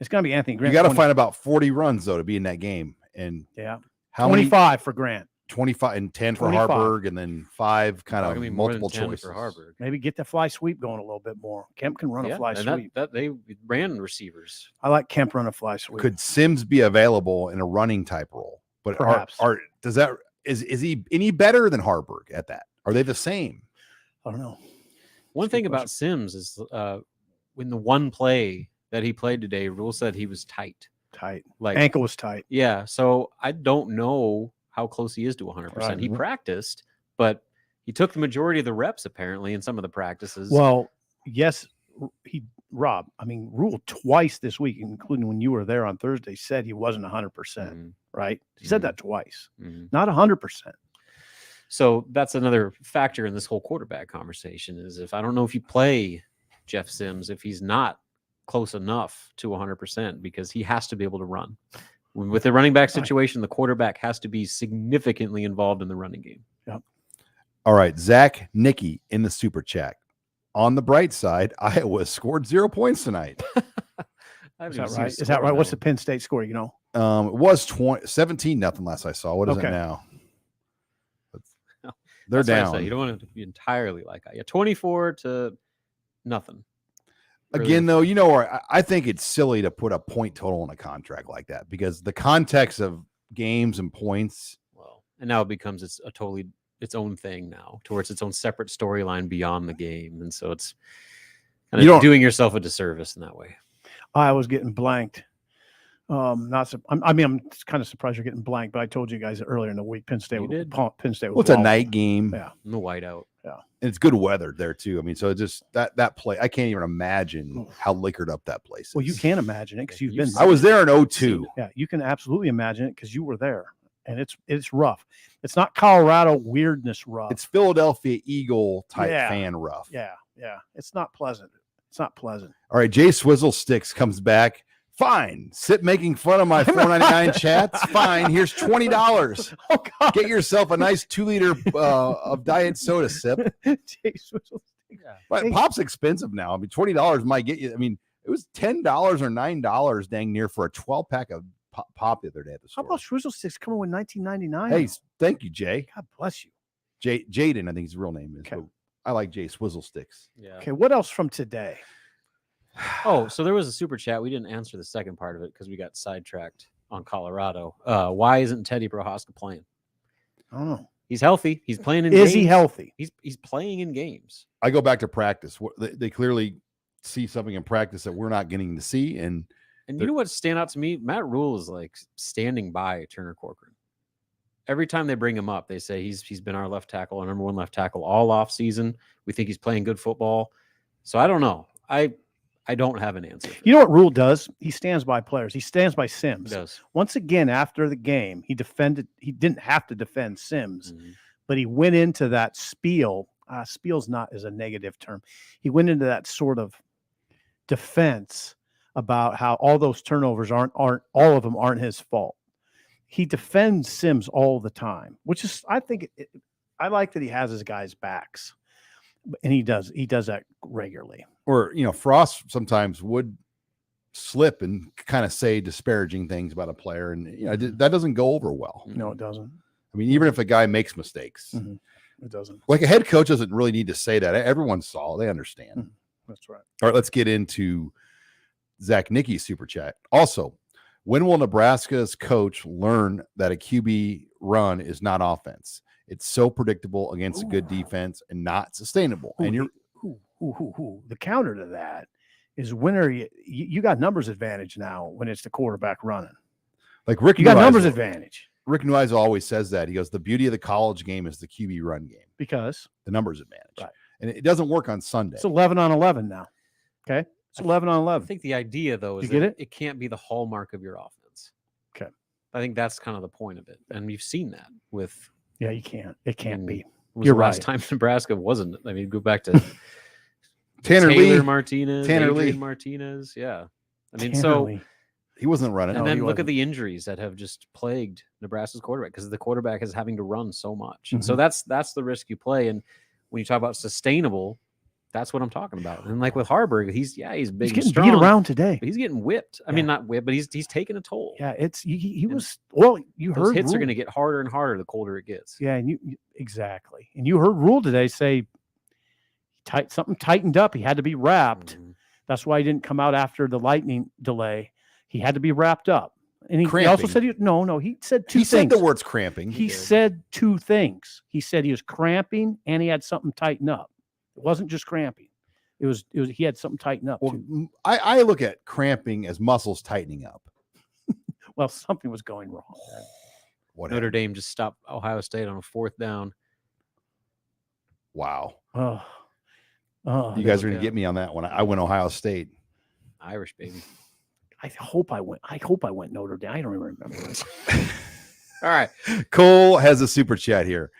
It's going to be Anthony Grant. You got to find about 40 runs though to be in that game, and how 25 for Grant. 25 and 10 for Harburg, and then 5 kind of multiple choices for Harburg. Maybe get the fly sweep going a little bit more. Kemp can run a fly sweep. That they ran receivers. I like Kemp run a fly sweep. Could Sims be available in a running type role? But perhaps is he any better than Harburg at that? Are they the same? I don't know. One thing about Sims is when the one play that he played today, Rhule said he was tight. Like ankle was tight. Yeah. So I don't know how close he is to 100%. Right. He practiced, but he took the majority of the reps apparently in some of the practices. Well, yes, Rhule twice this week, including when you were there on Thursday, said he wasn't 100%, right? He said that twice, not 100%. So that's another factor in this whole quarterback conversation is I don't know if you play Jeff Sims, if he's not close enough to 100%, because he has to be able to run. With the running back situation, the quarterback has to be significantly involved in the running game. Yep. All right. Zach Nicky in the super chat. On the bright side, Iowa scored 0 points tonight. Is that right? Is that right? What's the Penn State score? You know, it was 17-0 last I saw. What is it now? They're down. You don't want to be entirely like that. Yeah, 24-0. Again, though, I think it's silly to put a point total on a contract like that because the context of games and points. Well, and now it becomes its own thing now, towards its own separate storyline beyond the game, and so it's kind of doing yourself a disservice in that way. I was getting blanked. I'm kind of surprised you're getting blanked, but I told you guys earlier in the week, Penn State. Penn State. Well, it's a night game. Yeah, in the whiteout. Yeah, and it's good weather there too. I mean, so just that play, I can't even imagine how liquored up that place is. Well, you can't imagine it because you've been. I was there in 2002. Yeah, you can absolutely imagine it because you were there, and it's rough. It's not Colorado weirdness rough. It's Philadelphia Eagle type fan rough. Yeah. It's not pleasant. It's not pleasant. All right, Jay Swizzle Sticks comes back. Fine. Sit making fun of my $4.99 chats. Fine. Here's $20. Oh, God. Get yourself a nice 2-liter of diet soda sip. But Hey. pop's expensive now. I mean, $20 might get you. I mean, it was $10 or $9 dang near for a 12-pack of pop the other day at the How store. about Swizzle Sticks coming with $19.99? Hey, thank you, Jay. God bless you. Jaden, I think his real name is. Okay. But I like Jay Swizzle Sticks. Yeah. Okay, what else from today? Oh, so there was a super chat. We didn't answer the second part of it because we got sidetracked on Colorado. Why isn't Teddy Prohaska playing? I don't know. He's healthy. He's playing in Is games. he healthy? He's playing in games. I go back to practice. They clearly see something in practice that we're not getting to see. And you know what stand out to me? Matt Rhule is like standing by Turner Corcoran. Every time they bring him up, they say he's been our left tackle, our number one left tackle all off season. We think he's playing good football. So I don't know. I don't have an answer. You know what Rhule does? He stands by players. He stands by Sims. He does. Once again, after the game, he defended. He didn't have to defend Sims, Mhm. but he went into that spiel. Spiel's not as a negative term. He went into that sort of defense about how all those turnovers aren't all of them aren't his fault. He defends Sims all the time, which is, I think, I like that he has his guys' backs, and he does that regularly. or Frost sometimes would slip and kind of say disparaging things about a player, and that doesn't go over well. No, it doesn't. I mean, even if a guy makes mistakes, It doesn't. like a head coach doesn't really need to say that. Everyone saw, they understand. That's right. All right, let's get into Zach Nicky's super chat. Also, when will Nebraska's coach learn that a QB run is not offense? It's so predictable against a good defense and not sustainable. And you're The counter to that is when are you got numbers advantage now when it's the quarterback running. like Rick. You got Neuheisel- numbers advantage Rick Neuheisel always says that. He goes, the beauty of the college game is the QB run game, because the numbers advantage. Right. And it doesn't work on Sunday. it's 11 on 11 now. Okay. It's 11 on I 11. think the idea, though, is You get that it? it can't be the hallmark of your offense. Okay. I think that's kind of the point of it. And you've seen that with Yeah, you can't. It can't Mm. be. was You're the last right. time Nebraska wasn't. I mean, go back to Tanner Taylor Lee, Martinez, Tanner Adrian Lee. Martinez. Yeah. I mean, Tanner so Lee. he wasn't running. and No, then he look at wasn't. the injuries that have just plagued Nebraska's quarterback because the quarterback is having to run so much. And so that's the risk you play. And when you talk about sustainable, that's what I'm talking about. And like with Harburg, he's big He's and getting strong, beat around today. but he's getting whipped. I mean, not whipped, but he's taking a toll. Yeah, it's he And was well. You Those heard hits are Rhule. going to get harder and harder the colder it gets. Yeah, and exactly. And you heard Rhule today say something tightened up. He had to be wrapped. Mhm. That's why he didn't come out after the lightning delay. He had to be wrapped up. And he also Cramping. said he said two He things. said the words cramping. He did. said two things. He said he was cramping and he had something tighten up. It wasn't just cramping. It was he had something tighten up Well, too. I look at cramping as muscles tightening up. Well, something was going wrong. What Notre happened? Dame just stopped Ohio State on a 4th down. Wow. Oh, You guys are look going to at- get me on that one. I went Ohio State. Irish baby. I hope I went Notre Dame. I don't even remember. All right. Cole has a super chat here.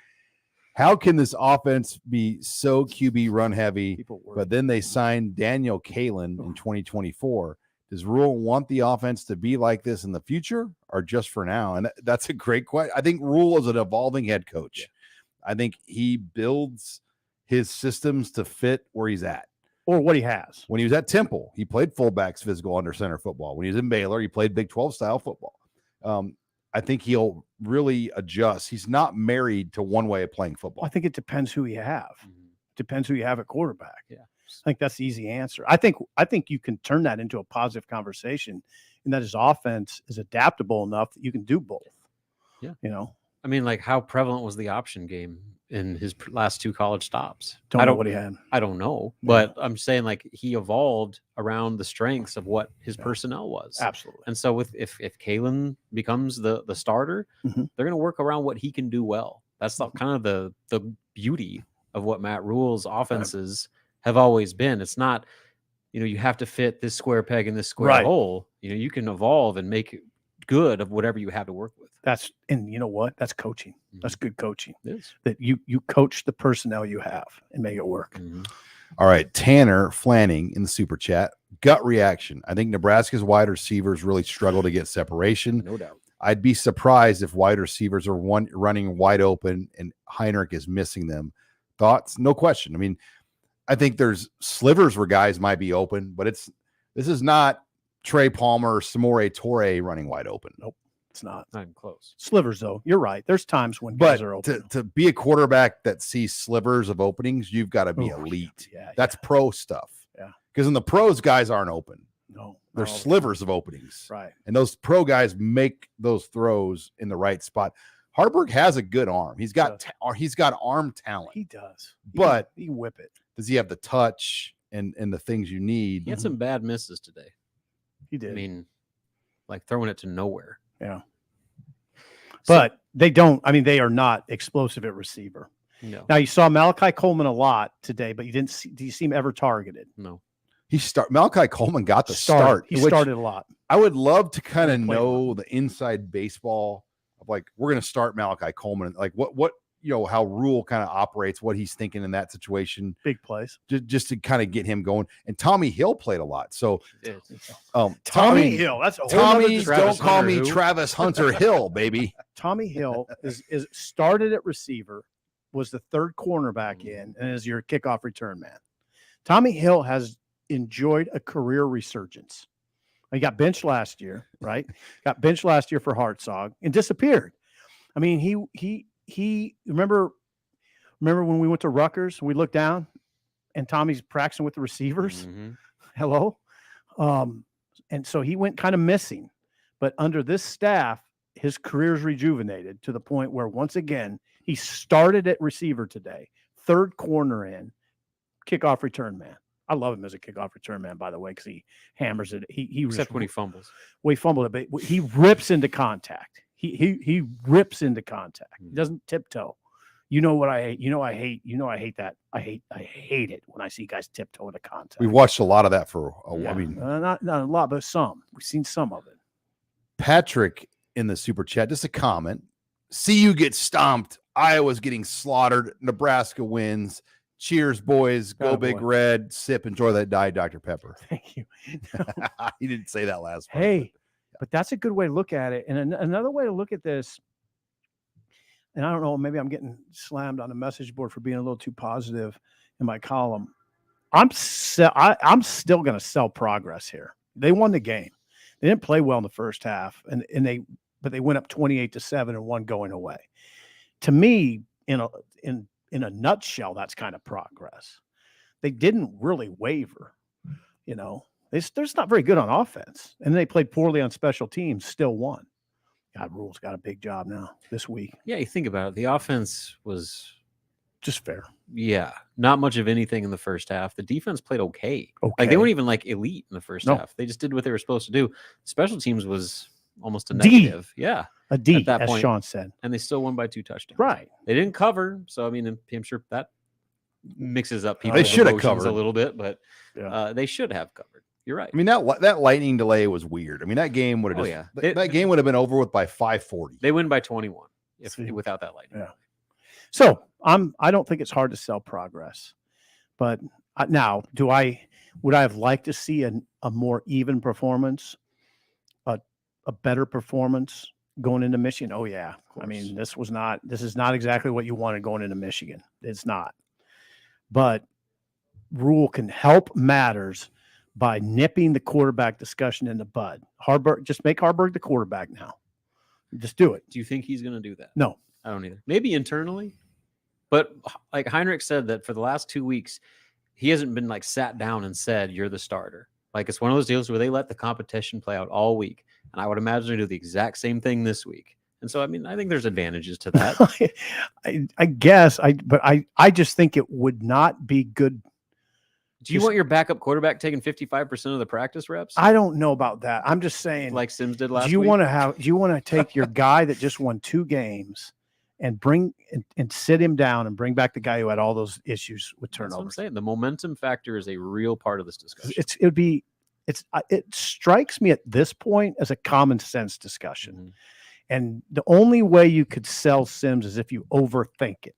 How can this offense be so QB run heavy, People were but then they signed Daniel Kalen in 2024? Does Rhule want the offense to be like this in the future or just for now? And that's a great question. I think Rhule is an evolving head coach. Yeah. I think he builds his systems to fit where he's at. or what he has. When he was at Temple, he played fullbacks physical under center football. When he was in Baylor, he played Big 12 style football. I think he'll really adjust. He's not married to one way of playing football. I think it depends who you have. Depends who you have at quarterback. Yeah. I think that's the easy answer. I think you can turn that into a positive conversation, and that his offense is adaptable enough that you can do both. Yeah. You know, I mean, like, how prevalent was the option game in his last 2 college stops? don't I know don't what he had. I don't know, Yeah. but I'm saying, like, he evolved around the strengths of what his personnel was. Absolutely. And so if Kalen becomes the starter, Mhm. they're going to work around what he can do well. That's kind of the beauty of what Matt Rhule's offenses have always been. It's not, you have to fit this square peg in this square Right. hole. You can evolve and make good of whatever you have to work with. And you know what? That's coaching. That's good coaching. It is. That you coach the personnel you have and make it work. Mhm. All right. Tanner Flanning in the super chat. Gut reaction. I think Nebraska's wide receivers really struggle to get separation. No doubt. I'd be surprised if wide receivers are running wide open and Heinrich is missing them. Thoughts? No question. I mean, I think there's slivers where guys might be open, but this is not Trey Palmer or Samore Torre running wide open. Nope, it's not. Not even close. Slivers, though. You're right. There's times when guys But are open. to be a quarterback that sees slivers of openings, you've got to be Oh, elite. yeah, That's pro stuff. Yeah. Because in the pros, guys aren't open. No, There's not all the slivers of openings. time. Right. And those pro guys make those throws in the right spot. Harburg has a good arm. He's got arm talent. He does. But he can whip it. does he have the touch and the things you need? He had some bad misses today. He did. I mean, like throwing it to nowhere. Yeah. But they don't. I mean, they are not explosive at receiver. No. Now you saw Malachi Coleman a lot today, but you didn't see. Do you see him ever targeted? No. Malachi Coleman got the start. He which started a lot. I would love to kind of He played know the inside baseball of like, we're going to start Malachi Coleman. Like what, how Rhule kind of operates, what he's thinking in that situation, Big plays. just to kind of get him going. And Tommy Hill played a lot. So, Tommy Tommy Hill. That's a whole Tommy, nother don't Travis call Hunter me who? Travis Hunter Hill, baby. Tommy Hill is started at receiver, was the third cornerback in, and is your kickoff return man. Tommy Hill has enjoyed a career resurgence. He got benched last year, right? Got benched last year for Hartzog and disappeared. I mean, he remember when we went to Rutgers, we looked down and Tommy's practicing with the receivers. Mm-hmm. Hello. And so he went kind of missing, but under this staff, his career's rejuvenated to the point where once again, he started at receiver today, third corner in, kickoff return man. I love him as a kickoff return man, by the way, because he hammers it. Except when he fumbles. Well, he fumbled it, but he rips into contact. He rips into contact. He doesn't tiptoe. You know what I hate? I hate that. I hate it when I see guys tiptoe into contact. We've watched a lot of that for Yeah. I mean, not a lot, but some. We've seen some of it. Patrick in the super chat, just a comment. See you get stomped. Iowa's getting slaughtered. Nebraska wins. Cheers, boys. Go Oh, Big boy. Red. Sip. Enjoy that Diet Dr. Pepper. Thank you. He didn't say that last part. Hey, but that's a good way to look at it. And another way to look at this, and I don't know, maybe I'm getting slammed on the message board for being a little too positive in my column. I'm still going to sell progress here. They won the game. They didn't play well in the first half, but they went up 28-7 and won going away. To me, in a nutshell, that's kind of progress. They didn't really waver. They're not very good on offense, and they played poorly on special teams. Still won. God, Rhule's got a big job now this week. Yeah, you think about it. The offense was Just fair. not much of anything in the first half. The defense played okay. Like Okay. they weren't even like elite in the first No. half. They just did what they were supposed to do. Special teams was almost a D. negative. Yeah. A D, At that as point. Sean said. And they still won by 2 touchdowns. Right. They didn't cover. So, I mean, I'm sure that mixes up They people's should have emotions covered. a little bit, but Yeah. they should have covered. You're right. I mean, that lightning delay was weird. I mean, that game would have Oh, just yeah. that game would have been over with by 5:40. They win by 21 See. without that lightning. Yeah. So I don't think it's hard to sell progress, but now would I have liked to see a more even performance, a better performance going into Michigan? Oh yeah. I mean, this is not exactly what you wanted going into Michigan. It's not, but Rhule can help matters by nipping the quarterback discussion in the bud. Just make Harburg the quarterback now. Just do it. Do you think he's going to do that? No. I don't either. Maybe internally, but like Heinrich said that for the last 2 weeks, he hasn't been like sat down and said, you're the starter. Like it's one of those deals where they let the competition play out all week. And I would imagine they do the exact same thing this week. And so, I mean, I think there's advantages to that. I guess I just think it would not be good. Do you want your backup quarterback taking 55% of the practice reps? I don't know about that. I'm just saying, like Sims did last do you week? want to take your guy that just won 2 games and bring and sit him down and bring back the guy who had all those issues with That's what I'm turnovers? saying. The momentum factor is a real part of this discussion. It strikes me at this point as a common sense discussion. Mhm. And the only way you could sell Sims is if you overthink it.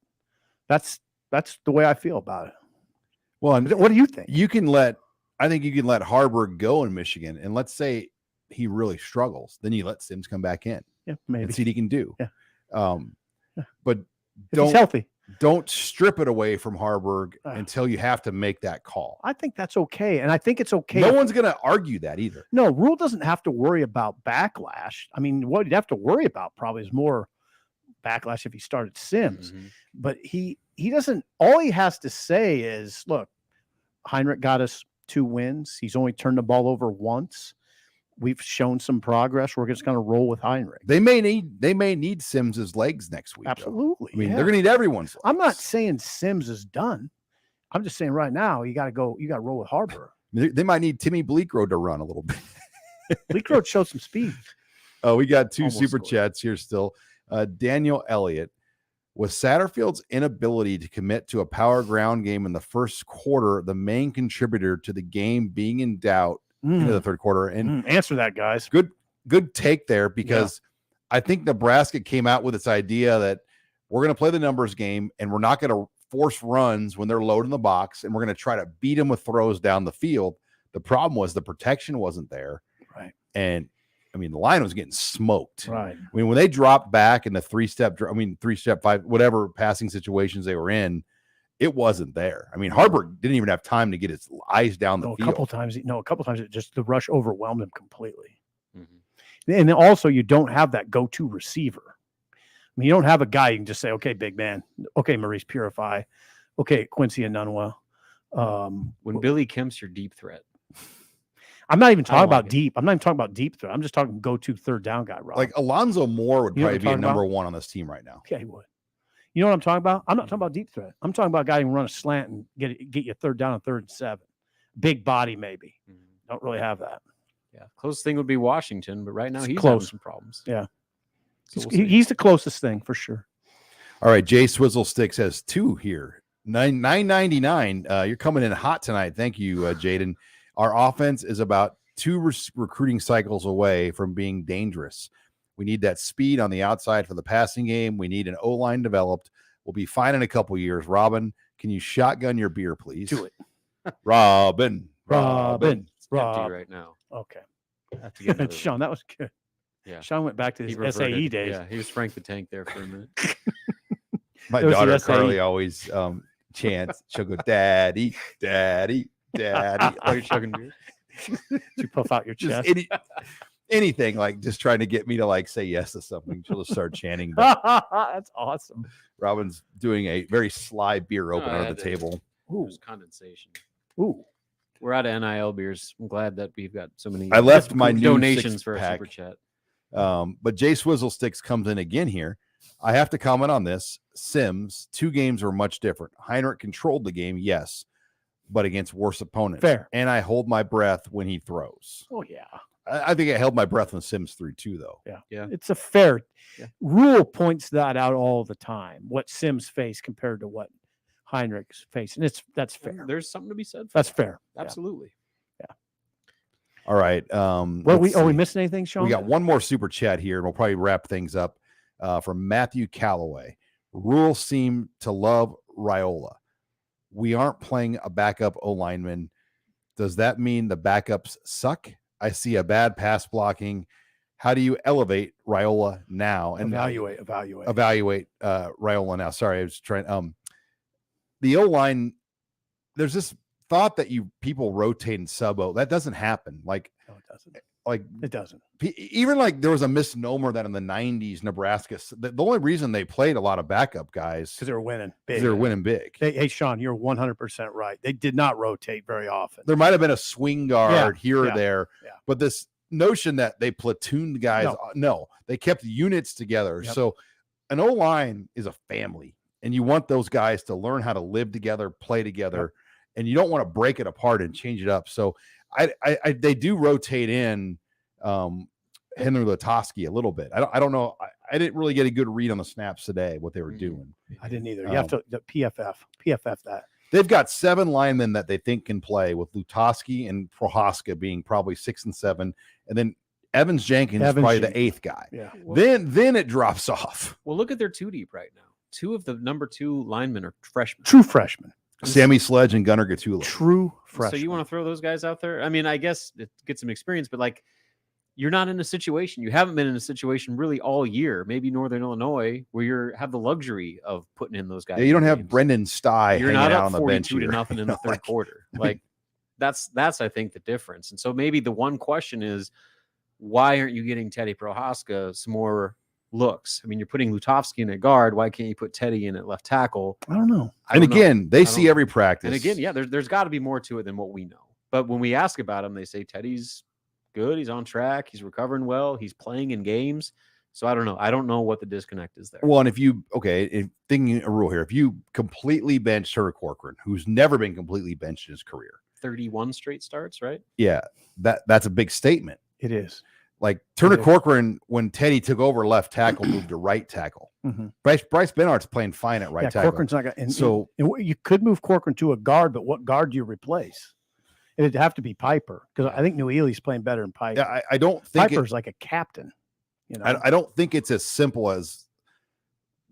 That's the way I feel about it. Well, and What do you think? you can let I think you can let Harburg go in Michigan, and let's say he really struggles, then you let Sims come back in. Yeah, maybe. And see what he can do. Yeah. But if he's healthy. Don't strip it away from Harburg until you have to make that call. I think that's okay. And I think it's okay. No one's going to argue that either. No, Rhule doesn't have to worry about backlash. I mean, what he'd have to worry about probably is more backlash if he started Sims. Mhm. But he doesn't, all he has to say is, look, Heinrich got us 2 wins. He's only turned the ball over once. We've shown some progress. We're just going to roll with Heinrich. They may need Sims's legs next week. Absolutely. Though. I mean, they're going to need everyone's legs. I'm not saying Sims is done. I'm just saying right now you got to roll with Harburg. They might need Timmy Bleekrode to run a little bit. Bleekrode showed some speed. Oh, we got 2 Almost super scored. chats here still. Daniel Elliott. Was Satterfield's inability to commit to a power ground game in the first quarter the main contributor to the game being in doubt into the third quarter? And answer that, guys. Good take there, because I think Nebraska came out with this idea that we're going to play the numbers game and we're not going to force runs when they're loading the box, and we're going to try to beat them with throws down the field. The problem was the protection wasn't there. Right. And I mean, the line was getting smoked. Right. I mean, when they dropped back in the 3-step, 5, whatever passing situations they were in, it wasn't there. I mean, Harburg didn't even have time to get his eyes down the field. A couple times it just, the rush overwhelmed him completely. Mm-hmm. And then also you don't have that go-to receiver. I mean, you don't have a guy you can just say, okay, big man. Okay, Maurice Purify. Okay, Quincy Enunwa. When Billy Kemp's your deep threat. I'm not even talking like about it. deep. I'm not even talking about deep threat. I'm just talking go-to third down guy, Rob. Like Alonzo Moore would You know what probably I'm be talking number about? 1 on this team right now. Yeah, he would. You know what I'm talking about? I'm not talking about deep threat. I'm talking about a guy who can run a slant and get you third down and 3rd and 7. Big body, maybe. Mhm. Don't really have that. Yeah, closest thing would be Washington, but right now It's he's close. having some problems. Yeah. So we'll see. He's the closest thing for sure. All right, Jay Swizzle Sticks has 2 here. $9.99. You're coming in hot tonight. Thank you, Jaden. Our offense is about 2 recruiting cycles away from being dangerous. We need that speed on the outside for the passing game. We need an O-line developed. We'll be fine in a couple years. Robin, can you shotgun your beer, please? Do it. Robin. It's empty Rob. right now. Okay. I have to get another Sean, that was good. Yeah. Sean went back to He his reverted. SAE days. Yeah, he was Frank the Tank there for a minute. My It was the daughter SAE. Carly always chants. She'll go, "Daddy, daddy, daddy." Are you chugging beer? Did you puff out your Just chest? anything, like just trying to get me to like say yes to something. She'll just start chanting. But That's awesome. Robin's doing a very sly beer opener I at had the to- table. There's condensation. Ooh. We're out of NIL beers. I'm glad that we've got so many. I left my new donations for a six-pack. super chat. But Jay Swizzle Sticks comes in again here. I have to comment on this. Sims, 2 games were much different. Heinrich controlled the game, yes, but against worse opponents. Fair. And I hold my breath when he throws. Oh, yeah. I think I held my breath when Sims threw too, though. Yeah. It's a fair. Yeah. Rhule points that out all the time, what Sims faced compared to what Heinrich's faced. And that's fair. There's something to be said. For That's that. fair. Yeah. Absolutely. All right. Well, let's we see. missed anything, Sean? We got one more super chat here, and we'll probably wrap things up from Matthew Calloway. Rhule seemed to love Rhule. We aren't playing a backup O-lineman. Does that mean the backups suck? I see a bad pass blocking. How do you elevate Rhule now? And evaluate. Rhule now. Sorry, I was trying. The O-line, there's this thought that people rotate and sub-o. That doesn't happen. Like, No, it doesn't. like It doesn't. even like there was a misnomer that in the 90s, Nebraska, the only reason they played a lot of backup guys Because they were winning big. is they were winning big. Hey, Sean, you're 100% right. They did not rotate very often. There might have been a swing guard here or yeah, there, yeah. but this notion that they platooned guys, no, they kept units together. Yep. So an O-line is a family, and you want those guys to learn how to live together, play together, and you don't want to break it apart and change it up. So they do rotate in Henry Lutoski a little bit. I don't know. I didn't really get a good read on the snaps today, what they were doing. I didn't either. You have to PFF that. They've got 7 linemen that they think can play, with Lutoski and Prohaska being probably 6 and 7. And then Evans Jenkins is probably the 8th guy. Yeah. Then it drops off. Well, look at their 2 deep right now. 2 of the number 2 linemen are freshmen. True freshman. Sammy Sledge and Gunnar Gatula. True freshman. So you want to throw those guys out there? I mean, I guess it gets some experience, but like, you're not in a situation. You haven't been in a situation really all year. Maybe Northern Illinois, where you have the luxury of putting in those guys. Yeah, you don't have games. Brendan Stye. You're hanging not out up on the bench 42 to here. nothing in the third quarter. Like that's I think the difference. And so maybe the one question is, why aren't you getting Teddy Prohaska some more looks? I mean, you're putting Lutovsky in at guard. Why can't you put Teddy in at left tackle? I don't know. And again, they see every practice. And again, yeah, there's got to be more to it than what we know. But when we ask about him, they say Teddy's good. He's on track. He's recovering well. He's playing in games. So I don't know. I don't know what the disconnect is there. Well, and thinking a rule here, if you completely bench Turner Corcoran, who's never been completely benched in his career, 31 straight starts, right? Yeah, that's a big statement. It is. Like Turner Corcoran, when Teddy took over left tackle, moved to right tackle. Mm-hmm. Bryce Benhart's playing fine at right tackle. Corcoran's not going. So you could move Corcoran to a guard, but what guard do you replace? It'd have to be Piper, because I think New Ely's playing better than Piper. Yeah, I don't think Piper's like a captain. You know, I don't think it's as simple as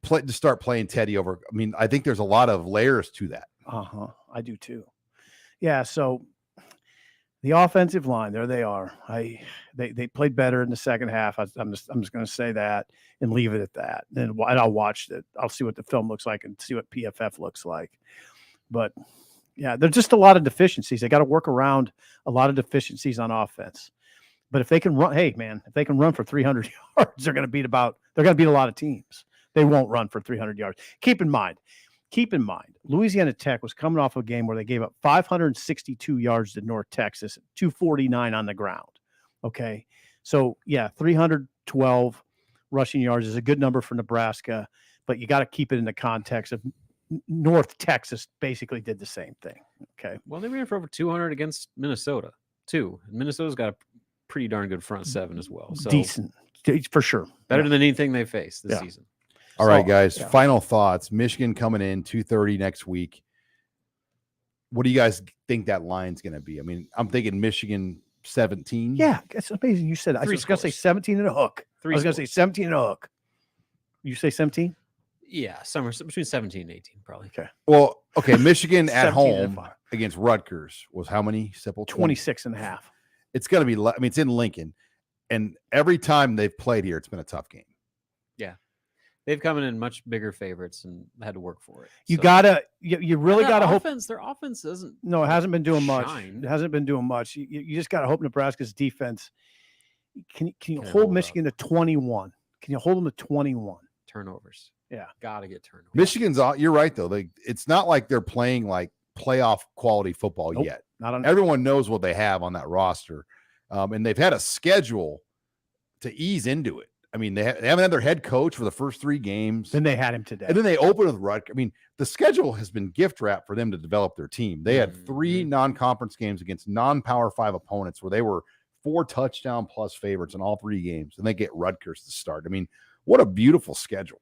to start playing Teddy over. I mean, I think there's a lot of layers to that. I do too. Yeah. So the offensive line, there they are. They played better in the second half. I'm just going to say that and leave it at that. Then I'll watch it. I'll see what the film looks like and see what PFF looks like. But yeah, there's just a lot of deficiencies. They got to work around a lot of deficiencies on offense. But if they can run, hey man, if they can run for 300 yards, they're going to beat a lot of teams. They won't run for 300 yards. Keep in mind, Louisiana Tech was coming off a game where they gave up 562 yards to North Texas, 249 on the ground. Okay. So yeah, 312 rushing yards is a good number for Nebraska, but you got to keep it in the context of North Texas basically did the same thing. Okay. Well, they ran for over 200 against Minnesota too. And Minnesota's got a pretty darn good front seven as well. So decent for sure. Better than anything they faced this season. All right, guys. Yeah. Final thoughts. Michigan coming in 2:30 next week. What do you guys think that line's going to be? I mean, I'm thinking Michigan 17. Yeah, that's amazing. You said I was going to say 17 and a hook. I was going to say 17 and a hook. You say 17? Yeah, somewhere between 17 and 18, probably. Okay. Well, okay. Michigan at home against Rutgers was how many? Simple 26 and a half. It's going to be. I mean, it's in Lincoln, and every time they've played here, it's been a tough game. Yeah, they've come in much bigger favorites and had to work for it. You gotta, you really gotta hope. Their offense doesn't. No, it hasn't been doing much. It hasn't been doing much. You just gotta hope Nebraska's defense. Can you hold Michigan to 21? Can you hold them to 21? Turnovers. Yeah, gotta get turnovers. Michigan's. You're right though. It's not like they're playing like playoff quality football yet. Everyone knows what they have on that roster, and they've had a schedule to ease into it. I mean, they haven't had their head coach for the first 3 games. Then they had him today. And then they opened with Rutgers. I mean, the schedule has been gift wrapped for them to develop their team. They had 3 non-conference games against non-Power 5 opponents where they were 4 touchdown plus favorites in all 3 games. And they get Rutgers to start. I mean, what a beautiful schedule.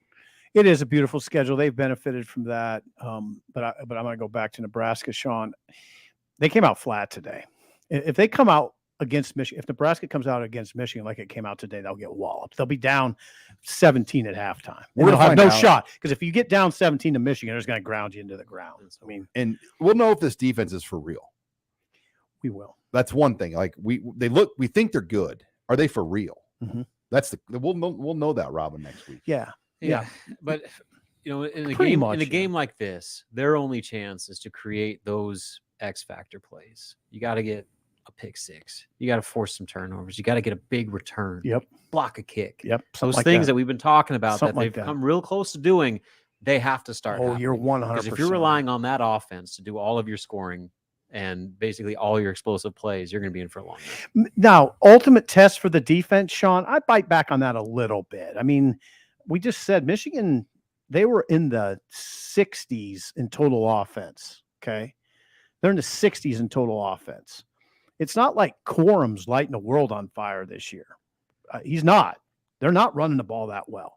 It is a beautiful schedule. They've benefited from that. But I'm going to go back to Nebraska, Sean. They came out flat today. If they come out against Michigan, if Nebraska comes out against Michigan like it came out today, they'll get walloped. They'll be down 17 at halftime. They'll have no shot, because if you get down 17 to Michigan, they're just going to ground you into the ground. I mean, and we'll know if this defense is for real. We will. That's one thing. Like we think they're good. Are they for real? Mm-hmm. We'll know that, Robin, next week. Yeah. But in a game like this, their only chance is to create those X factor plays. You got to get a pick 6. You got to force some turnovers. You got to get a big return. Yep. Block a kick. Yep. Those things that we've been talking about that they've come real close to doing, they have to start. Oh, you're 100%. Because if you're relying on that offense to do all of your scoring and basically all your explosive plays, you're going to be in for a long time. Now, ultimate test for the defense, Sean, I bite back on that a little bit. I mean, we just said Michigan, they were in the 60s in total offense. Okay. They're in the 60s in total offense. It's not like Quorum's lighting the world on fire this year. He's not. They're not running the ball that well.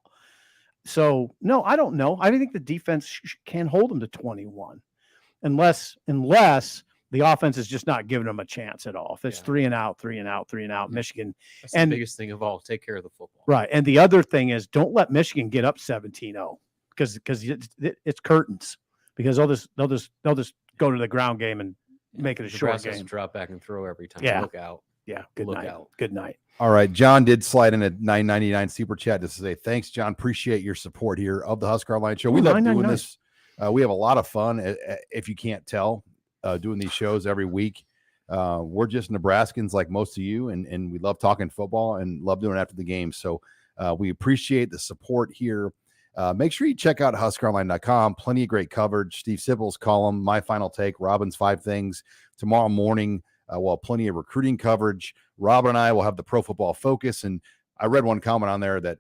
So, no, I don't know. I think the defense can hold them to 21 unless the offense is just not giving them a chance at all. If it's 3 and out, Michigan. That's the biggest thing of all. Take care of the football. Right. And the other thing is, don't let Michigan get up 17-0 because it's curtains. because they'll just go to the ground game and make it a short Nebraska has to game. drop back and throw every time. Yeah. Look out. Yeah, good Look night. out. Good night. All right. John did slide in a $9.99 super chat to say, thanks, John. Appreciate your support here of the Husker Online Show. We love doing $9.99. this. We have a lot of fun, if you can't tell, doing these shows every week. We're just Nebraskans like most of you, and we love talking football and love doing it after the game. So we appreciate the support here. Make sure you check out HuskerOnline.com. Plenty of great coverage. Steve Sipple's column, My Final Take, Robin's 5 Things. Tomorrow morning, we'll have plenty of recruiting coverage. Robin and I will have the Pro Football Focus. And I read one comment on there that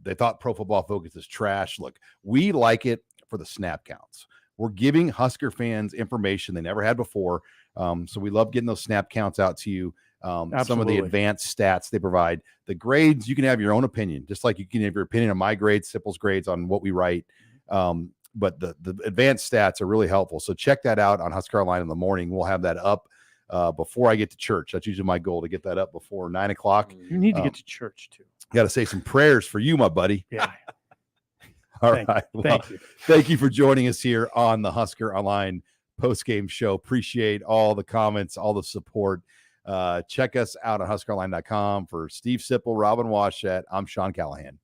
they thought Pro Football Focus is trash. Look, we like it for the snap counts. We're giving Husker fans information they never had before. So we love getting those snap counts out to you. Some of the Absolutely. advanced stats they provide. The grades, you can have your own opinion, just like you can have your opinion on my grades, Sipple's grades, on what we write. But the advanced stats are really helpful. So check that out on Husker Online in the morning. We'll have that up before I get to church. That's usually my goal, to get that up before 9 o'clock. You need to get to church too. Got to say some prayers for you, my buddy. Yeah. All Thank right. you. Well, Thank you. thank you for joining us here on the Husker Online post-game show. Appreciate all the comments, all the support. Check us out on HuskerOnline.com. For Steve Sipple, Robin Washett, I'm Sean Callahan.